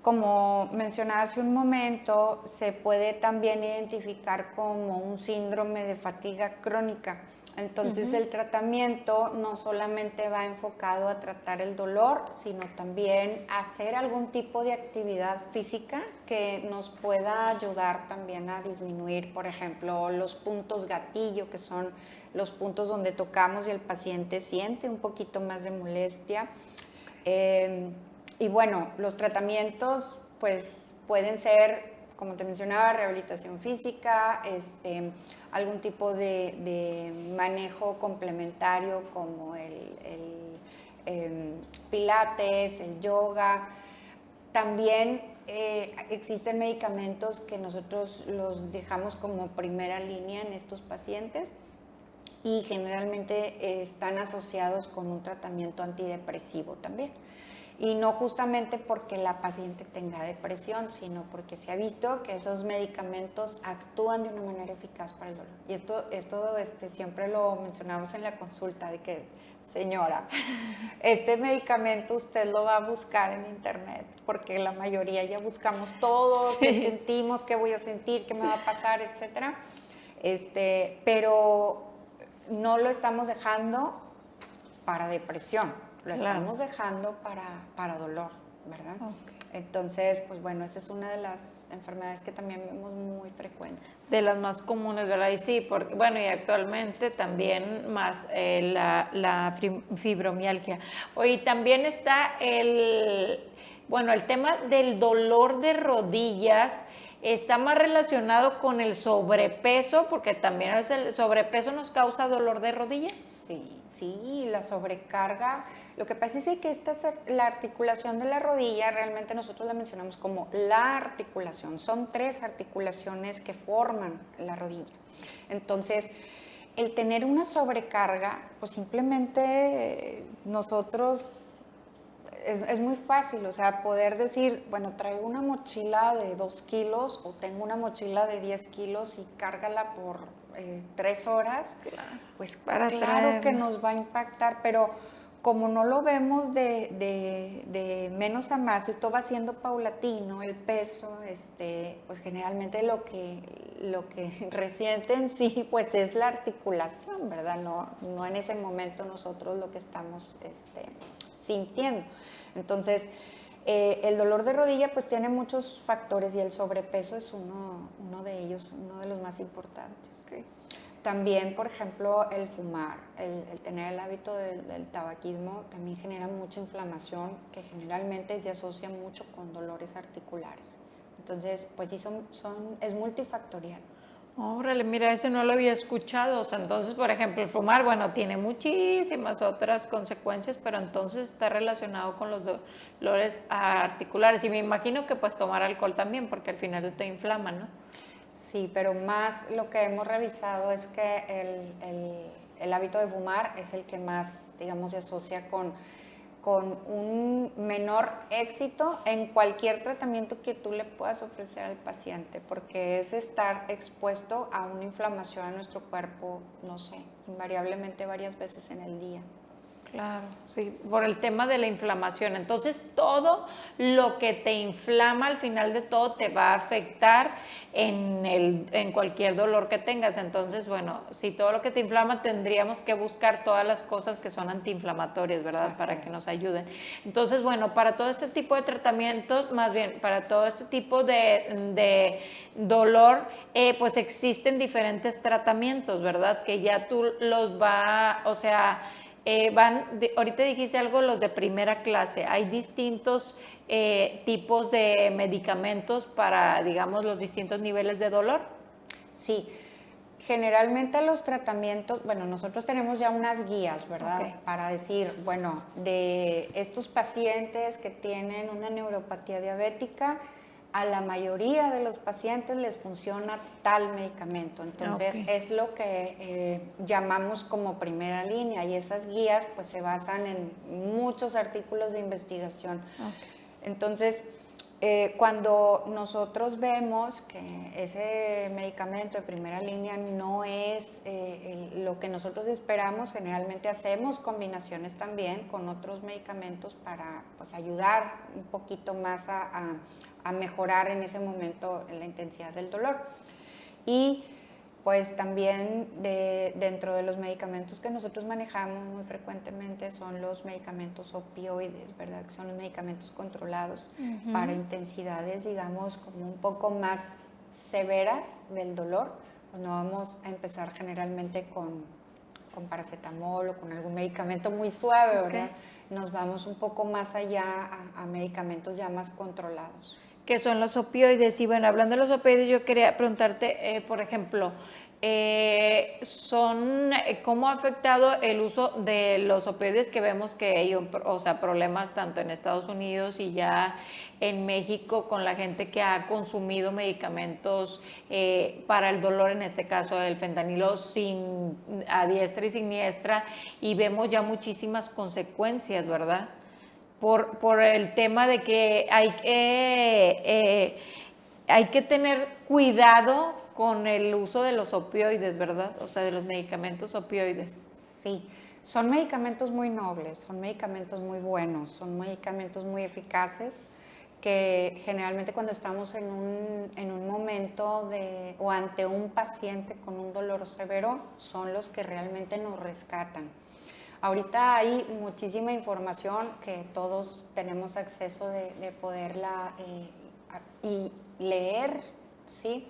Como mencionaba hace un momento, se puede también identificar como un síndrome de fatiga crónica. Entonces el tratamiento no solamente va enfocado a tratar el dolor, sino también a hacer algún tipo de actividad física que nos pueda ayudar también a disminuir, por ejemplo, los puntos gatillo, que son los puntos donde tocamos y el paciente siente un poquito más de molestia. Y bueno, los tratamientos pues pueden ser, como te mencionaba, rehabilitación física, algún tipo de manejo complementario como el pilates, el yoga. También existen medicamentos que nosotros los dejamos como primera línea en estos pacientes y generalmente están asociados con un tratamiento antidepresivo también. Y no justamente porque la paciente tenga depresión, sino porque se ha visto que esos medicamentos actúan de una manera eficaz para el dolor. Y esto siempre lo mencionamos en la consulta, de que, señora, este medicamento usted lo va a buscar en internet, porque la mayoría ya buscamos todo, qué sentimos, qué voy a sentir, qué me va a pasar, etcétera. Pero no lo estamos dejando para depresión, lo estamos dejando para dolor, ¿verdad? Okay. Entonces, pues bueno, esa es una de las enfermedades que también vemos muy frecuente. De las más comunes, ¿verdad? Y sí, porque, bueno, y actualmente también más la fibromialgia. Oye, también está el tema del dolor de rodillas. Está más relacionado con el sobrepeso, porque también a veces el sobrepeso nos causa dolor de rodillas. Sí, la sobrecarga. Lo que pasa es que la articulación de la rodilla, realmente nosotros la mencionamos como la articulación. Son 3 articulaciones que forman la rodilla. Entonces, el tener una sobrecarga, pues simplemente nosotros... Es muy fácil, o sea, poder decir, bueno, traigo una mochila de 2 kilos o tengo una mochila de 10 kilos y cárgala por 3 horas, pues claro que nos va a impactar, pero como no lo vemos de menos a más, esto va siendo paulatino, el peso, pues generalmente lo que resiente en sí, pues es la articulación, ¿verdad? No en ese momento nosotros lo que estamos sintiendo. Entonces, el dolor de rodilla pues tiene muchos factores y el sobrepeso es uno de ellos, uno de los más importantes. Okay. También, por ejemplo, el fumar, el tener el hábito del tabaquismo también genera mucha inflamación que generalmente se asocia mucho con dolores articulares. Entonces, pues sí, es multifactorial. Órale, mira, ese no lo había escuchado. O sea, entonces, por ejemplo, el fumar, bueno, tiene muchísimas otras consecuencias, pero entonces está relacionado con los dolores articulares. Y me imagino que pues tomar alcohol también, porque al final te inflama, ¿no? Sí, pero más lo que hemos revisado es que el hábito de fumar es el que más, digamos, se asocia con un menor éxito en cualquier tratamiento que tú le puedas ofrecer al paciente, porque es estar expuesto a una inflamación en nuestro cuerpo, no sé, invariablemente varias veces en el día. Claro, sí, por el tema de la inflamación. Entonces, todo lo que te inflama al final de todo te va a afectar en cualquier dolor que tengas. Entonces, bueno, si todo lo que te inflama, tendríamos que buscar todas las cosas que son antiinflamatorias, ¿verdad? Así para que nos ayuden. Entonces, bueno, para todo este tipo de tratamientos, más bien, para todo este tipo de dolor, pues existen diferentes tratamientos, ¿verdad? Que ya tú los ahorita dijiste algo, los de primera clase. Hay distintos tipos de medicamentos para, digamos, los distintos niveles de dolor. Sí, generalmente los tratamientos, bueno, nosotros tenemos ya unas guías, ¿verdad? Okay. Para decir, bueno, de estos pacientes que tienen una neuropatía diabética, a la mayoría de los pacientes les funciona tal medicamento. Entonces, es lo que llamamos como primera línea y esas guías pues se basan en muchos artículos de investigación. Entonces, cuando nosotros vemos que ese medicamento de primera línea no es lo que nosotros esperamos. Generalmente hacemos combinaciones también con otros medicamentos para pues, ayudar un poquito más a mejorar en ese momento la intensidad del dolor. Y pues también dentro de los medicamentos que nosotros manejamos muy frecuentemente son los medicamentos opioides, ¿verdad? Que son los medicamentos controlados para intensidades, digamos, como un poco más severas del dolor. Pues no vamos a empezar generalmente con paracetamol o con algún medicamento muy suave, ¿verdad? Nos vamos un poco más allá a medicamentos ya más controlados. Que son los opioides. Y bueno, hablando de los opioides, yo quería preguntarte, por ejemplo, ¿cómo ha afectado el uso de los opioides que vemos que hay, o sea, problemas tanto en Estados Unidos y ya en México con la gente que ha consumido medicamentos para el dolor, en este caso el fentanilo a diestra y siniestra, y vemos ya muchísimas consecuencias, ¿verdad? Por el tema de que hay que tener cuidado con el uso de los opioides, ¿verdad? O sea, de los medicamentos opioides. Sí, son medicamentos muy nobles, son medicamentos muy buenos, son medicamentos muy eficaces que generalmente cuando estamos en un momento o ante un paciente con un dolor severo son los que realmente nos rescatan. Ahorita hay muchísima información que todos tenemos acceso de poderla y leer, ¿sí?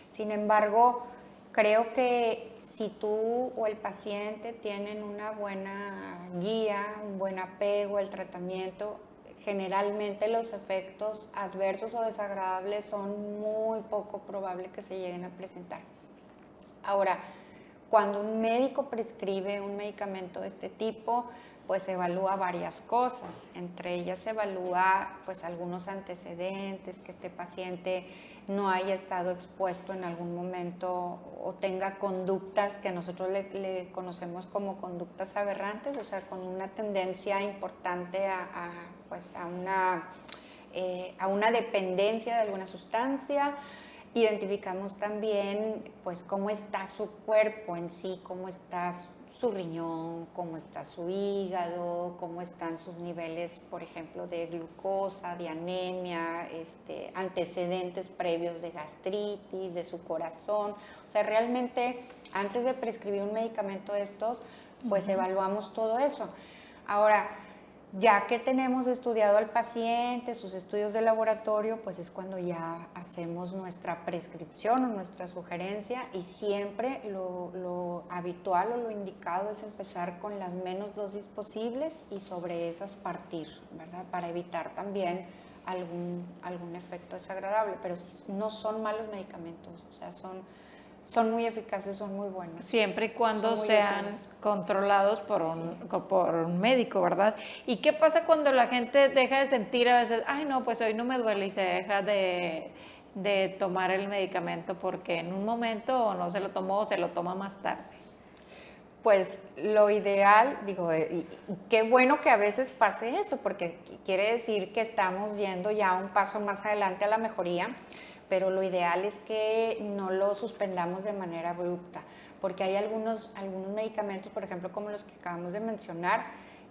Sin embargo, creo que si tú o el paciente tienen una buena guía, un buen apego al tratamiento, generalmente los efectos adversos o desagradables son muy poco probables que se lleguen a presentar. Ahora, cuando un médico prescribe un medicamento de este tipo, pues se evalúa varias cosas. Entre ellas se evalúa pues algunos antecedentes, que este paciente no haya estado expuesto en algún momento o tenga conductas que nosotros le conocemos como conductas aberrantes, o sea, con una tendencia importante a una dependencia de alguna sustancia. Identificamos también pues cómo está su cuerpo en sí, cómo está su riñón, cómo está su hígado, cómo están sus niveles, por ejemplo, de glucosa, de anemia, antecedentes previos de gastritis, de su corazón. O sea, realmente antes de prescribir un medicamento de estos, pues evaluamos todo eso. Ahora, ya que tenemos estudiado al paciente, sus estudios de laboratorio, pues es cuando ya hacemos nuestra prescripción o nuestra sugerencia, y siempre lo habitual o lo indicado es empezar con las menos dosis posibles y sobre esas partir, ¿verdad? Para evitar también algún efecto desagradable, pero no son malos medicamentos, o sea, son muy eficaces, son muy buenos. Siempre y cuando sean controlados por un médico, ¿verdad? ¿Y qué pasa cuando la gente deja de sentir a veces, ay no, pues hoy no me duele, y se deja de tomar el medicamento porque en un momento no se lo tomó o se lo toma más tarde? Pues lo ideal, digo, y qué bueno que a veces pase eso, porque quiere decir que estamos yendo ya un paso más adelante a la mejoría, pero lo ideal es que no lo suspendamos de manera abrupta, porque hay algunos medicamentos, por ejemplo, como los que acabamos de mencionar,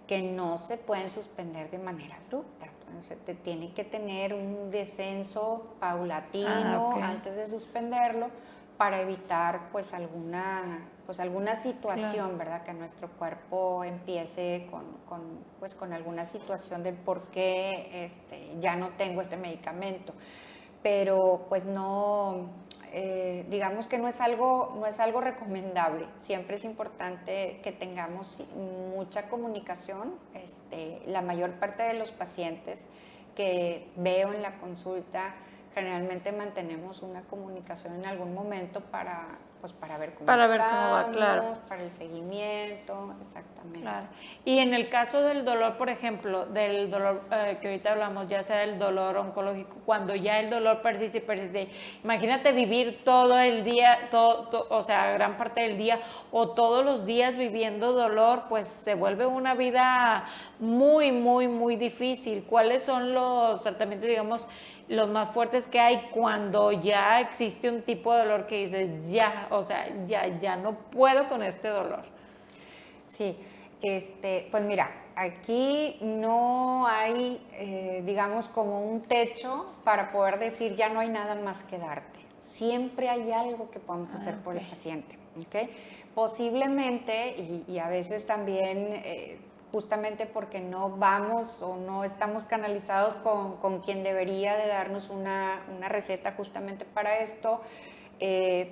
que no se pueden suspender de manera abrupta. Entonces, tiene que tener un descenso paulatino antes de suspenderlo para evitar pues alguna situación, ¿verdad? Que nuestro cuerpo empiece con alguna situación del por qué ya no tengo este medicamento. Pero pues no, digamos que no es algo recomendable. Siempre es importante que tengamos mucha comunicación. La mayor parte de los pacientes que veo en la consulta, generalmente mantenemos una comunicación en algún momento para ver cómo va, claro. para el seguimiento, exactamente. Claro. Y en el caso del dolor, por ejemplo, del dolor que ahorita hablamos, ya sea el dolor oncológico, cuando ya el dolor persiste y persiste, imagínate vivir todo el día, o sea, gran parte del día o todos los días viviendo dolor, pues se vuelve una vida muy, muy, muy difícil. ¿Cuáles son los tratamientos, digamos, los más fuertes que hay cuando ya existe un tipo de dolor que dices, ya, o sea, ya no puedo con este dolor? Sí, pues mira, aquí no hay, digamos, como un techo para poder decir ya no hay nada más que darte. Siempre hay algo que podemos hacer por el paciente, ¿ok? Posiblemente, y a veces también, justamente porque no vamos o no estamos canalizados con quien debería de darnos una receta justamente para esto,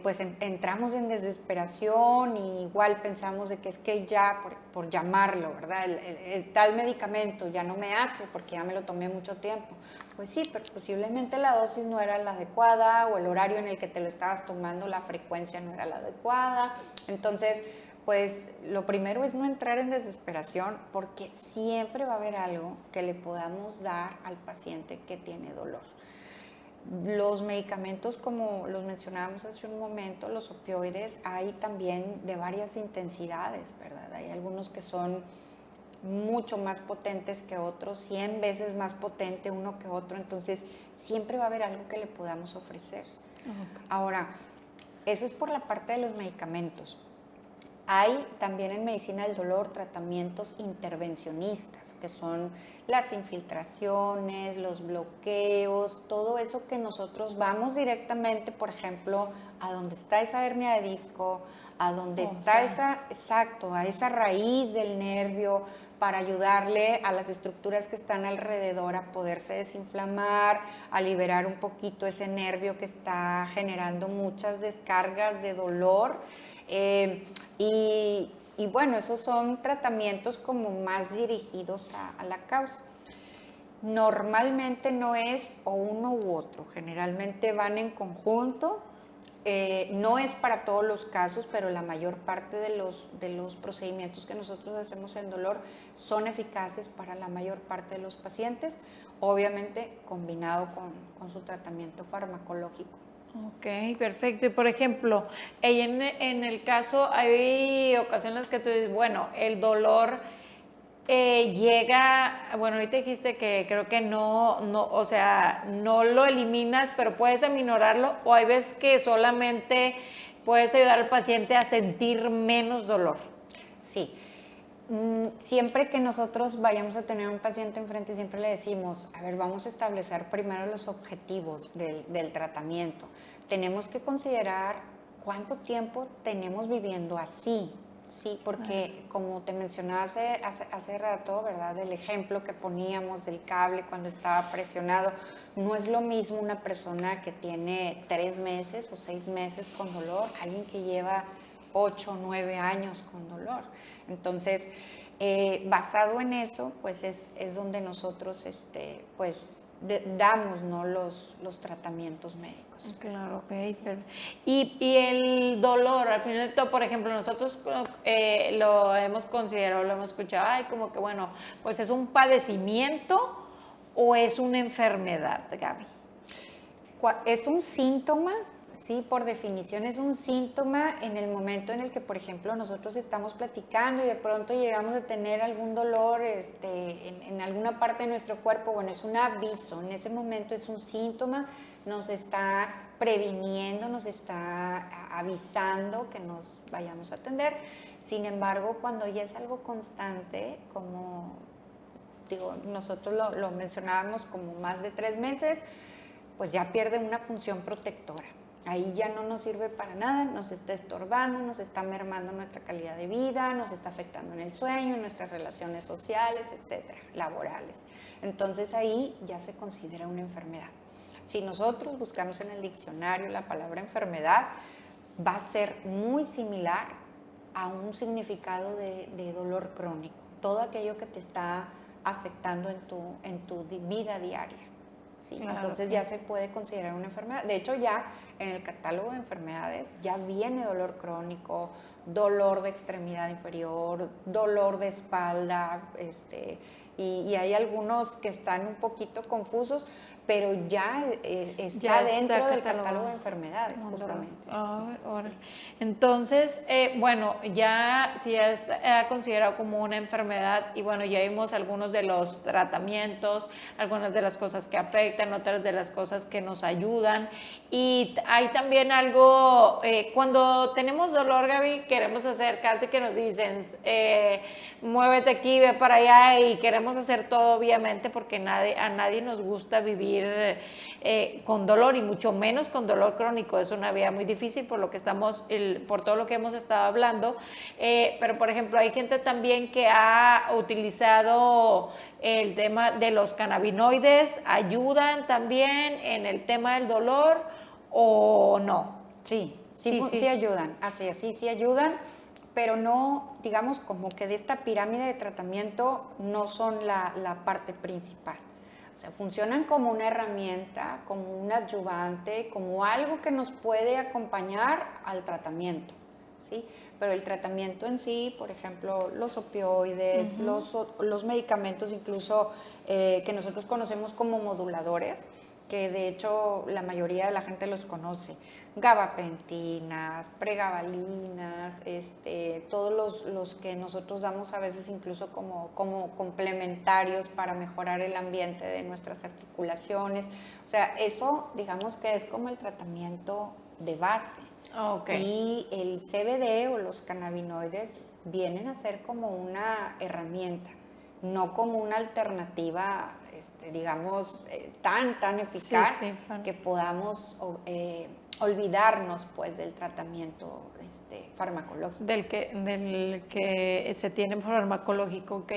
pues entramos en desesperación y igual pensamos de que es que ya, por llamarlo, ¿verdad? El tal medicamento ya no me hace porque ya me lo tomé mucho tiempo. Pues sí, pero posiblemente la dosis no era la adecuada o el horario en el que te lo estabas tomando, la frecuencia no era la adecuada. Entonces, pues lo primero es no entrar en desesperación porque siempre va a haber algo que le podamos dar al paciente que tiene dolor. Los medicamentos, como los mencionábamos hace un momento, los opioides, hay también de varias intensidades, ¿verdad? Hay algunos que son mucho más potentes que otros, 100 veces más potente uno que otro, entonces siempre va a haber algo que le podamos ofrecer. Okay. Ahora, eso es por la parte de los medicamentos. Hay también en medicina del dolor tratamientos intervencionistas, que son las infiltraciones, los bloqueos, todo eso que nosotros vamos directamente, por ejemplo, a donde está esa hernia de disco, a donde está a esa raíz del nervio, para ayudarle a las estructuras que están alrededor a poderse desinflamar, a liberar un poquito ese nervio que está generando muchas descargas de dolor. Y bueno, esos son tratamientos como más dirigidos a la causa. Normalmente no es o uno u otro, generalmente van en conjunto. No es para todos los casos, pero la mayor parte de los procedimientos que nosotros hacemos en dolor son eficaces para la mayor parte de los pacientes, obviamente combinado con su tratamiento farmacológico. Ok, perfecto. Y por ejemplo, en el caso, hay ocasiones que tú dices, bueno, el dolor llega, bueno, ahorita dijiste que creo que no, o sea, no lo eliminas, pero puedes aminorarlo, o hay veces que solamente puedes ayudar al paciente a sentir menos dolor. Sí. Siempre que nosotros vayamos a tener un paciente enfrente, siempre le decimos, a ver, vamos a establecer primero los objetivos del tratamiento. Tenemos que considerar cuánto tiempo tenemos viviendo así, ¿sí? Porque como te mencionaba hace rato, ¿verdad? El ejemplo que poníamos del cable cuando estaba presionado, no es lo mismo una persona que tiene 3 meses o 6 meses con dolor, alguien que lleva 8 o 9 años con dolor. Entonces, basado en eso, pues es donde nosotros pues, damos, ¿no? los tratamientos médicos. Claro, ok. Sí. Y el dolor, al final de todo, por ejemplo, nosotros lo hemos considerado, lo hemos escuchado, ay, como que bueno, pues es un padecimiento o es una enfermedad, Gaby. Es un síntoma. Sí, por definición es un síntoma en el momento en el que, por ejemplo, nosotros estamos platicando y de pronto llegamos a tener algún dolor en alguna parte de nuestro cuerpo. Bueno, es un aviso, en ese momento es un síntoma, nos está previniendo, nos está avisando que nos vayamos a atender. Sin embargo, cuando ya es algo constante, como digo, nosotros lo mencionábamos como más de 3 meses, pues ya pierde una función protectora. Ahí ya no nos sirve para nada, nos está estorbando, nos está mermando nuestra calidad de vida, nos está afectando en el sueño, en nuestras relaciones sociales, etcétera, laborales. Entonces ahí ya se considera una enfermedad. Si nosotros buscamos en el diccionario la palabra enfermedad, va a ser muy similar a un significado de dolor crónico, todo aquello que te está afectando en tu vida diaria. ¿Sí? Claro, entonces ya se puede considerar una enfermedad. De hecho, ya en el catálogo de enfermedades ya viene dolor crónico, dolor de extremidad inferior, dolor de espalda, y hay algunos que están un poquito confusos, pero ya está Ya dentro está del catalogado. catálogo de enfermedades, Montón. justamente. Órale. Entonces, bueno, ya si ya está considerado como una enfermedad y bueno, ya vimos algunos de los tratamientos, algunas de las cosas que afectan, otras de las cosas que nos ayudan. Y hay también algo, cuando tenemos dolor, Gaby, queremos hacer, casi que nos dicen, muévete aquí, ve para allá y queremos hacer todo, obviamente, porque a nadie nos gusta vivir con dolor y mucho menos con dolor crónico. Es una vida muy difícil por lo que por todo lo que hemos estado hablando. Pero, por ejemplo, hay gente también que ha utilizado el tema de los cannabinoides, ¿ayudan también en el tema del dolor o no? Sí ayudan, sí ayudan, pero no, digamos, como que de esta pirámide de tratamiento no son la parte principal. O sea, funcionan como una herramienta, como un adyuvante, como algo que nos puede acompañar al tratamiento, ¿sí? Pero el tratamiento en sí, por ejemplo, los opioides, los medicamentos incluso que nosotros conocemos como moduladores, que de hecho la mayoría de la gente los conoce, gabapentinas, pregabalinas, todos los que nosotros damos a veces incluso como complementarios para mejorar el ambiente de nuestras articulaciones. O sea, eso digamos que es como el tratamiento de base. Okay. Y el CBD o los cannabinoides vienen a ser como una herramienta, no como una alternativa, digamos, tan eficaz que podamos olvidarnos pues del tratamiento farmacológico. Del que se tiene farmacológico, ok.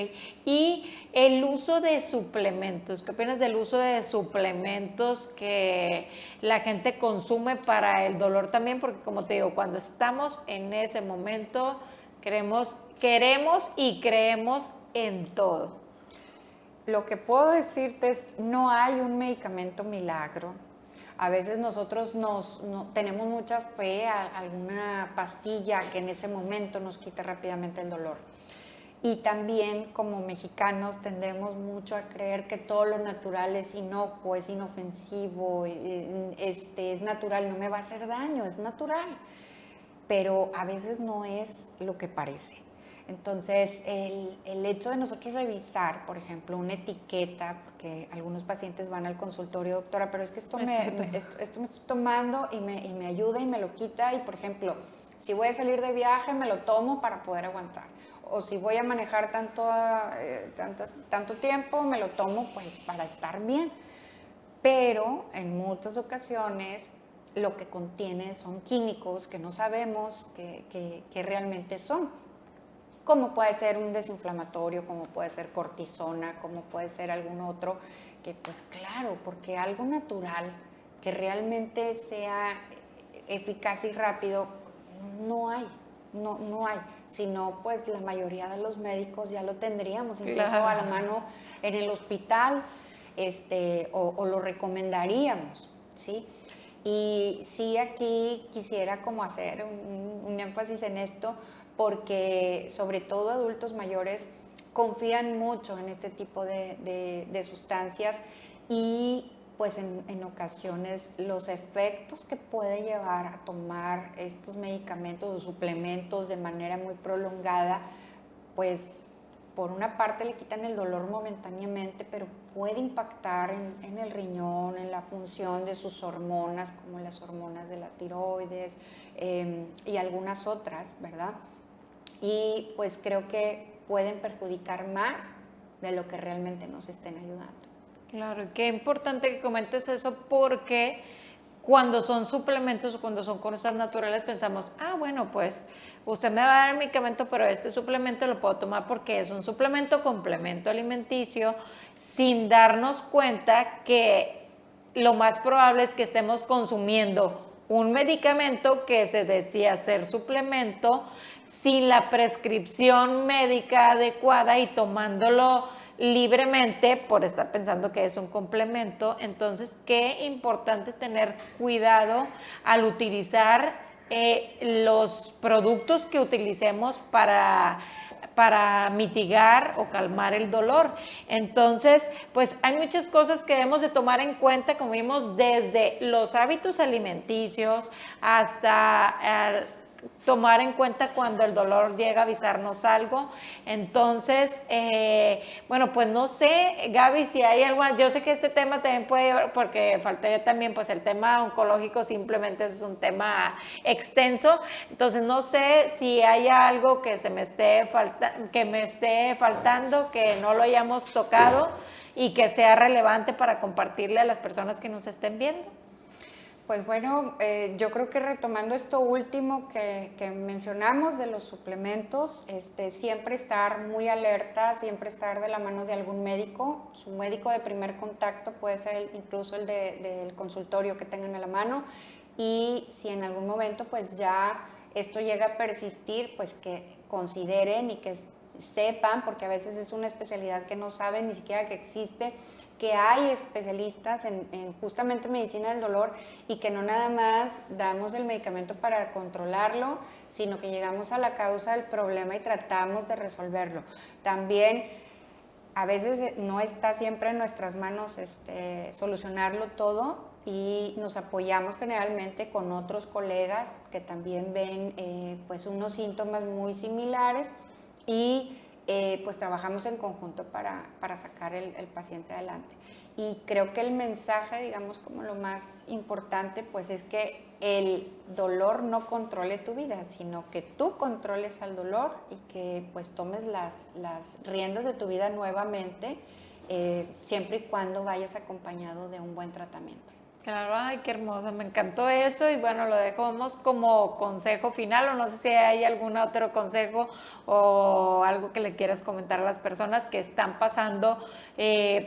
Y el uso de suplementos, ¿qué opinas del uso de suplementos que la gente consume para el dolor también? Porque como te digo, cuando estamos en ese momento, queremos y creemos en todo. Lo que puedo decirte es, no hay un medicamento milagro. A veces nosotros tenemos mucha fe a alguna pastilla que en ese momento nos quite rápidamente el dolor. Y también como mexicanos tendemos mucho a creer que todo lo natural es inocuo, es inofensivo, es natural, no me va a hacer daño, es natural. Pero a veces no es lo que parece. Entonces, el hecho de nosotros revisar, por ejemplo, una etiqueta, porque algunos pacientes van al consultorio, doctora, pero es que esto me estoy tomando y me ayuda y me lo quita, y por ejemplo, si voy a salir de viaje, me lo tomo para poder aguantar. O si voy a manejar tanto tiempo, me lo tomo pues para estar bien. Pero en muchas ocasiones lo que contiene son químicos que no sabemos que realmente son. Como puede ser un desinflamatorio, como puede ser cortisona, como puede ser algún otro, que pues claro, porque algo natural que realmente sea eficaz y rápido, no hay, sino pues la mayoría de los médicos ya lo tendríamos, incluso a la mano en el hospital, o lo recomendaríamos, ¿sí? Y sí, aquí quisiera como hacer un énfasis en esto, porque sobre todo adultos mayores confían mucho en este tipo de sustancias, y pues en ocasiones los efectos que puede llevar a tomar estos medicamentos o suplementos de manera muy prolongada, pues por una parte le quitan el dolor momentáneamente, pero puede impactar en el riñón, en la función de sus hormonas, como las hormonas de la tiroides y algunas otras, ¿verdad? Y pues creo que pueden perjudicar más de lo que realmente nos estén ayudando. Claro, qué importante que comentes eso, porque cuando son suplementos o cuando son cosas naturales pensamos, bueno, pues usted me va a dar el medicamento, pero este suplemento lo puedo tomar porque es un suplemento complemento alimenticio, sin darnos cuenta que lo más probable es que estemos consumiendo un medicamento que se decía ser suplemento sin la prescripción médica adecuada y tomándolo libremente por estar pensando que es un complemento. Entonces, qué importante tener cuidado al utilizar los productos que utilicemos para para mitigar o calmar el dolor. Entonces, pues hay muchas cosas que debemos de tomar en cuenta, como vimos, desde los hábitos alimenticios hasta tomar en cuenta cuando el dolor llega a avisarnos algo. Entonces, bueno, pues no sé, Gaby, si hay algo, yo sé que este tema también puede, porque faltaría también, pues el tema oncológico simplemente es un tema extenso, entonces no sé si hay algo que me esté faltando, que no lo hayamos tocado y que sea relevante para compartirle a las personas que nos estén viendo. Pues bueno, yo creo que retomando esto último que mencionamos de los suplementos, siempre estar muy alerta, siempre estar de la mano de algún médico. Su médico de primer contacto puede ser incluso el del consultorio que tengan a la mano, y si en algún momento pues ya esto llega a persistir, pues que consideren y que sepan, porque a veces es una especialidad que no saben ni siquiera que existe, que hay especialistas en justamente medicina del dolor, y que no nada más damos el medicamento para controlarlo, sino que llegamos a la causa del problema y tratamos de resolverlo. También a veces no está siempre en nuestras manos solucionarlo todo, y nos apoyamos generalmente con otros colegas que también ven pues unos síntomas muy similares, y pues trabajamos en conjunto para sacar el paciente adelante. Y creo que el mensaje, digamos, como lo más importante, pues es que el dolor no controle tu vida, sino que tú controles al dolor y que pues tomes las riendas de tu vida nuevamente, siempre y cuando vayas acompañado de un buen tratamiento. Claro, ay, qué hermoso, me encantó eso, y bueno, lo dejamos como consejo final, o no sé si hay algún otro consejo o algo que le quieras comentar a las personas que están pasando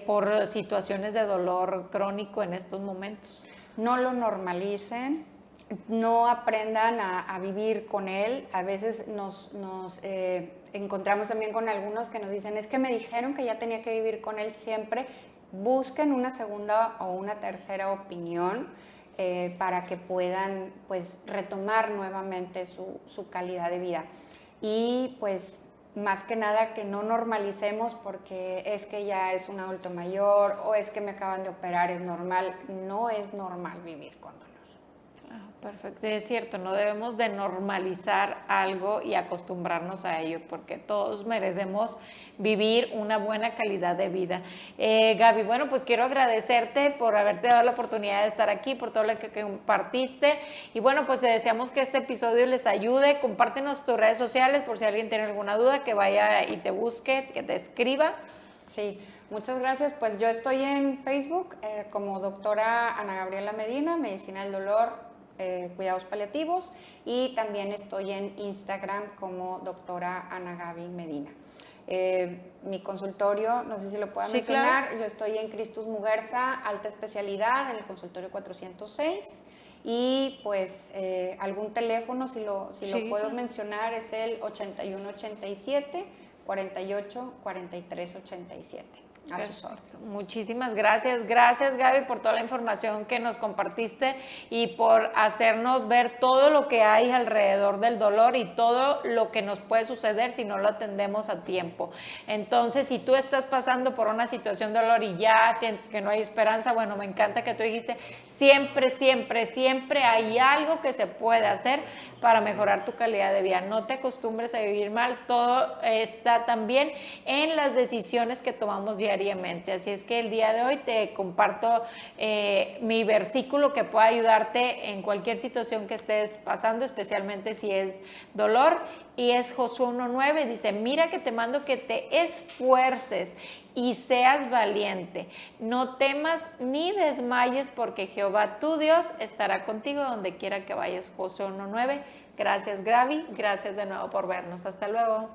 por situaciones de dolor crónico en estos momentos. No lo normalicen, no aprendan a vivir con él. A veces nos encontramos también con algunos que nos dicen, es que me dijeron que ya tenía que vivir con él siempre. Busquen una segunda o una tercera opinión para que puedan pues retomar nuevamente su calidad de vida. Y pues más que nada que no normalicemos porque es que ya es un adulto mayor o es que me acaban de operar, es normal. No es normal vivir con dolor. Perfecto, es cierto, no debemos de normalizar algo y acostumbrarnos a ello, porque todos merecemos vivir una buena calidad de vida. Gaby, bueno, pues quiero agradecerte por haberte dado la oportunidad de estar aquí, por todo lo que compartiste, y bueno, pues deseamos que este episodio les ayude. Compártenos tus redes sociales por si alguien tiene alguna duda, que vaya y te busque, que te escriba. Sí, muchas gracias. Pues yo estoy en Facebook como doctora Ana Gabriela Medina, Medicina del Dolor, Cuidados Paliativos, y también estoy en Instagram como doctora Ana Gaby Medina. Mi consultorio, no sé si lo pueda mencionar, claro. Yo estoy en Cristus Muguerza, alta especialidad, en el consultorio 406, y pues algún teléfono, si lo puedo mencionar, es el 8187 48 43 87. A sus órdenes. Muchísimas gracias. Gracias, Gaby, por toda la información que nos compartiste y por hacernos ver todo lo que hay alrededor del dolor y todo lo que nos puede suceder si no lo atendemos a tiempo. Entonces, si tú estás pasando por una situación de dolor y ya sientes que no hay esperanza, bueno, me encanta que tú dijiste, siempre, siempre, siempre hay algo que se puede hacer para mejorar tu calidad de vida. No te acostumbres a vivir mal, todo está también en las decisiones que tomamos diariamente. Así es que el día de hoy te comparto mi versículo que pueda ayudarte en cualquier situación que estés pasando, especialmente si es dolor, y es Josué 1:9, dice, mira que te mando que te esfuerces y seas valiente, no temas ni desmayes, porque Jehová tu Dios estará contigo donde quiera que vayas. Josué 1:9. Gracias, Gaby, gracias de nuevo por vernos. Hasta luego.